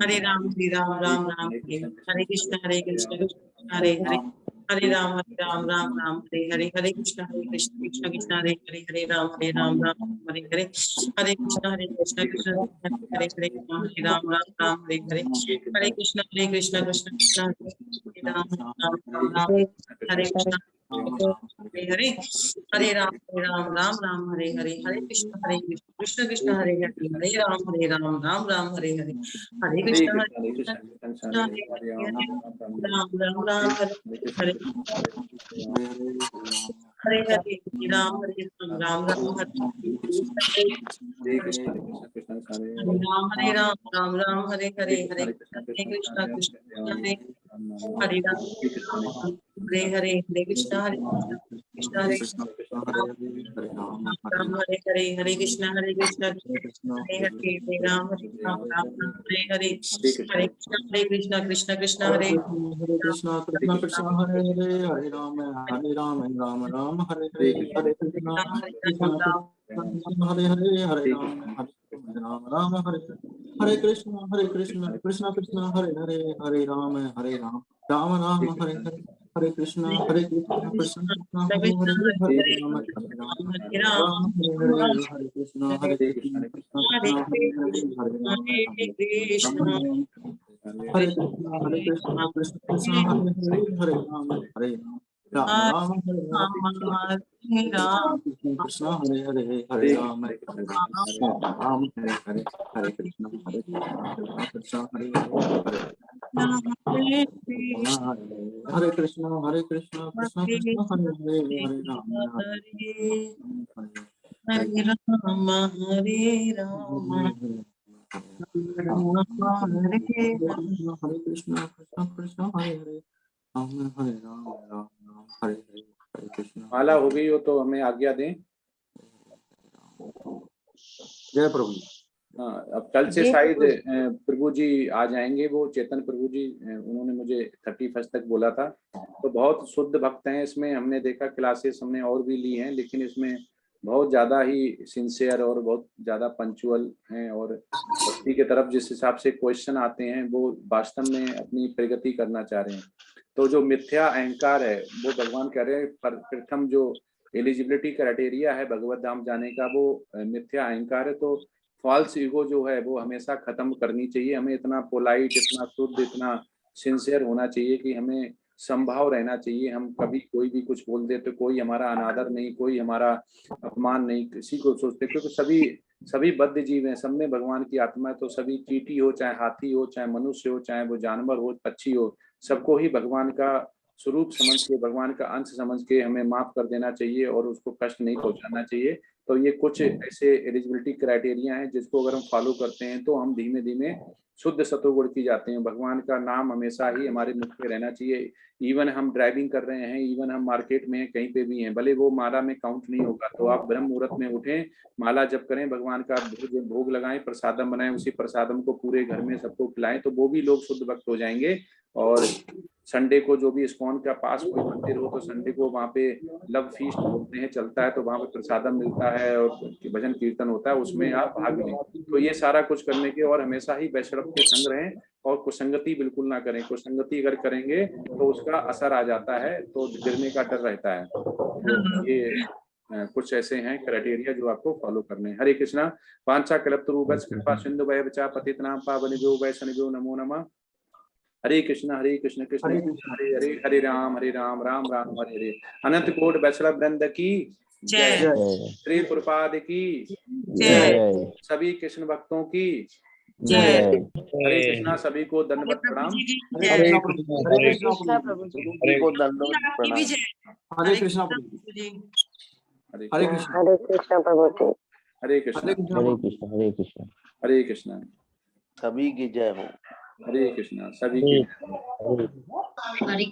हरे राम राम राम हरे कृष्ण कृष्ण हरे हरे हरे राम राम राम हरे हरे हरे कृष्ण कृष्ण कृष्ण हरे हरे हरे राम राम हरे हरे हरे कृष्ण कृष्ण हरे हरे हरे राम राम हरे हरे हरे कृष्ण कृष्ण कृष्ण हरे राम राम हरे कृष्ण हरे हरे हरे राम राम हरे हरे हरे कृष्ण कृष्ण कृष्ण हरे हरे हरे राम राम हरे हरे हरे कृष्ण कृष्ण हरे हरे राम राम हरे हरे हरे हरे राम राम हरे हरे राम हरे हरे हरे कृष्ण कृष्ण हरे हरे राम हरे हरे हरे कृष्ण कृष्ण हरे राम हरे हरे हरे कृष्ण हरे हरे राम हरे हरे हरे कृष्ण कृष्ण हरे हरे कृष्णा कृष्णा कृष्णा हरे हरे हरे राम राम राम हरे हरे हरे कृष्णा हरे हरे हरे राम राम हरे हरे कृष्णा कृष्णा कृष्णा हरे हरे हरे राम राम हरे हरे हरे कृष्णा कृष्णा कृष्णा हरे हरे हरे राम राम हरे हरे हरे कृष्णा कृष्णा कृष्णा हरे हरे हरे राम हरे कृष्णा कृष्ण कृष्ण हरे हरे हरे राम राम राम हरे हरे कृष्ण कृष्ण हरे हरे हरे राम राम हरे हरे हरे कृष्ण कृष्ण हरे हरे हरे कृष्ण कृष्ण कृष्ण हरे हरे हरे राम हरे राम हरे कृष्ण कृष्ण हरे हरे राम हरे राम हरे हरे हरे कृष्ण माला हो गई हो तो हमें आज्ञा दें। जय प्रभु। हाँ, अब कल से जी शायद प्रभु। प्रभु जी आ जाएंगे, वो चेतन प्रभु जी, उन्होंने मुझे 31 तक बोला था। तो बहुत शुद्ध भक्त हैं इसमें, हमने देखा क्लासेस हमने और भी ली हैं, लेकिन इसमें बहुत ज़्यादा ही सिंसियर और बहुत ज़्यादा पंचुअल हैं, और भक्ति के तरफ जिस हिसाब से क्वेश्चन आते हैं वो वास्तव में अपनी प्रगति करना चाह रहे हैं। तो जो मिथ्या अहंकार है वो भगवान कह रहे हैं, प्रथम जो एलिजिबिलिटी क्राइटेरिया है भगवत धाम जाने का वो मिथ्या अहंकार है। तो फॉल्स ईगो जो है वो हमेशा खत्म करनी चाहिए। हमें इतना पोलाइट, इतना शुद्ध, इतना सिंसियर होना चाहिए कि हमें संभाव रहना चाहिए। हम कभी कोई भी कुछ बोल दे तो कोई हमारा अनादर नहीं, कोई हमारा अपमान नहीं, किसी को सोचते, क्योंकि सभी बद्ध जीव हैं, सब में भगवान की आत्मा है। तो सभी चींटी हो, चाहे हाथी हो, चाहे मनुष्य हो, चाहे वो जानवर हो, पक्षी हो, सबको ही भगवान का स्वरूप समझ के, भगवान का अंश समझ के हमें माफ कर देना चाहिए और उसको कष्ट नहीं पहुंचाना चाहिए। तो ये कुछ ऐसे एलिजिबिलिटी क्राइटेरिया हैं जिसको अगर हम फॉलो करते हैं तो हम धीमे धीमे शुद्ध सतोगुण की जाते हैं। भगवान का नाम हमेशा ही हमारे मुख पे रहना चाहिए। इवन हम ड्राइविंग कर रहे हैं, इवन हम मार्केट में हैं, कहीं पे भी हैं, भले वो माला में काउंट नहीं होगा, तो आप ब्रह्म मुहूर्त में उठें, माला जप करें, भगवान का भोग लगाएं, प्रसादम बनाएं, उसी प्रसादम को पूरे घर में सबको खिलाएं, तो वो भी लोग शुद्ध भक्त हो जाएंगे। और संडे को जो भी इस्कॉन का पास कोई मंदिर हो तो संडे को वहाँ पे लव फीस्ट बोलते हैं, चलता है, तो वहाँ पे प्रसादम मिलता है और भजन कीर्तन होता है, उसमें आप भाग लें। तो ये सारा कुछ करने के, और हमेशा ही वैष्णव के संग रहें और कुसंगति बिल्कुल ना करें। कुसंगति अगर करेंगे तो उसका असर आ जाता है, तो गिरने का डर रहता है। तो ये कुछ ऐसे हैं क्राइटेरिया जो आपको फॉलो करने हैं। हरे कृष्णा। वांछा कल्पतरुभ्यश्च कृपा सिंधु भयवच पतितनां पावनेभ्यो वैष्णवेभ्यो नमो नमः। हरे कृष्ण कृष्ण कृष्ण हरे हरे, हरे राम राम राम हरे हरे। अनंत कोट वैष्णव वृंद की जय। श्री प्रभुपाद की जय सभी कृष्ण भक्तों की जय। हरे कृष्णा। सभी को दंडवत प्रणाम। हरे हरे कृष्णा प्रभु जी। जी को दंडवत प्रणाम। हरे कृष्णा प्रभु। हरे कृष्ण। हरे कृष्णा प्रभु जी। हरे कृष्णा। हरे कृष्ण हरे कृष्ण हरे कृष्णा। सभी की जय हो। हरे कृष्णा। सभी की हरे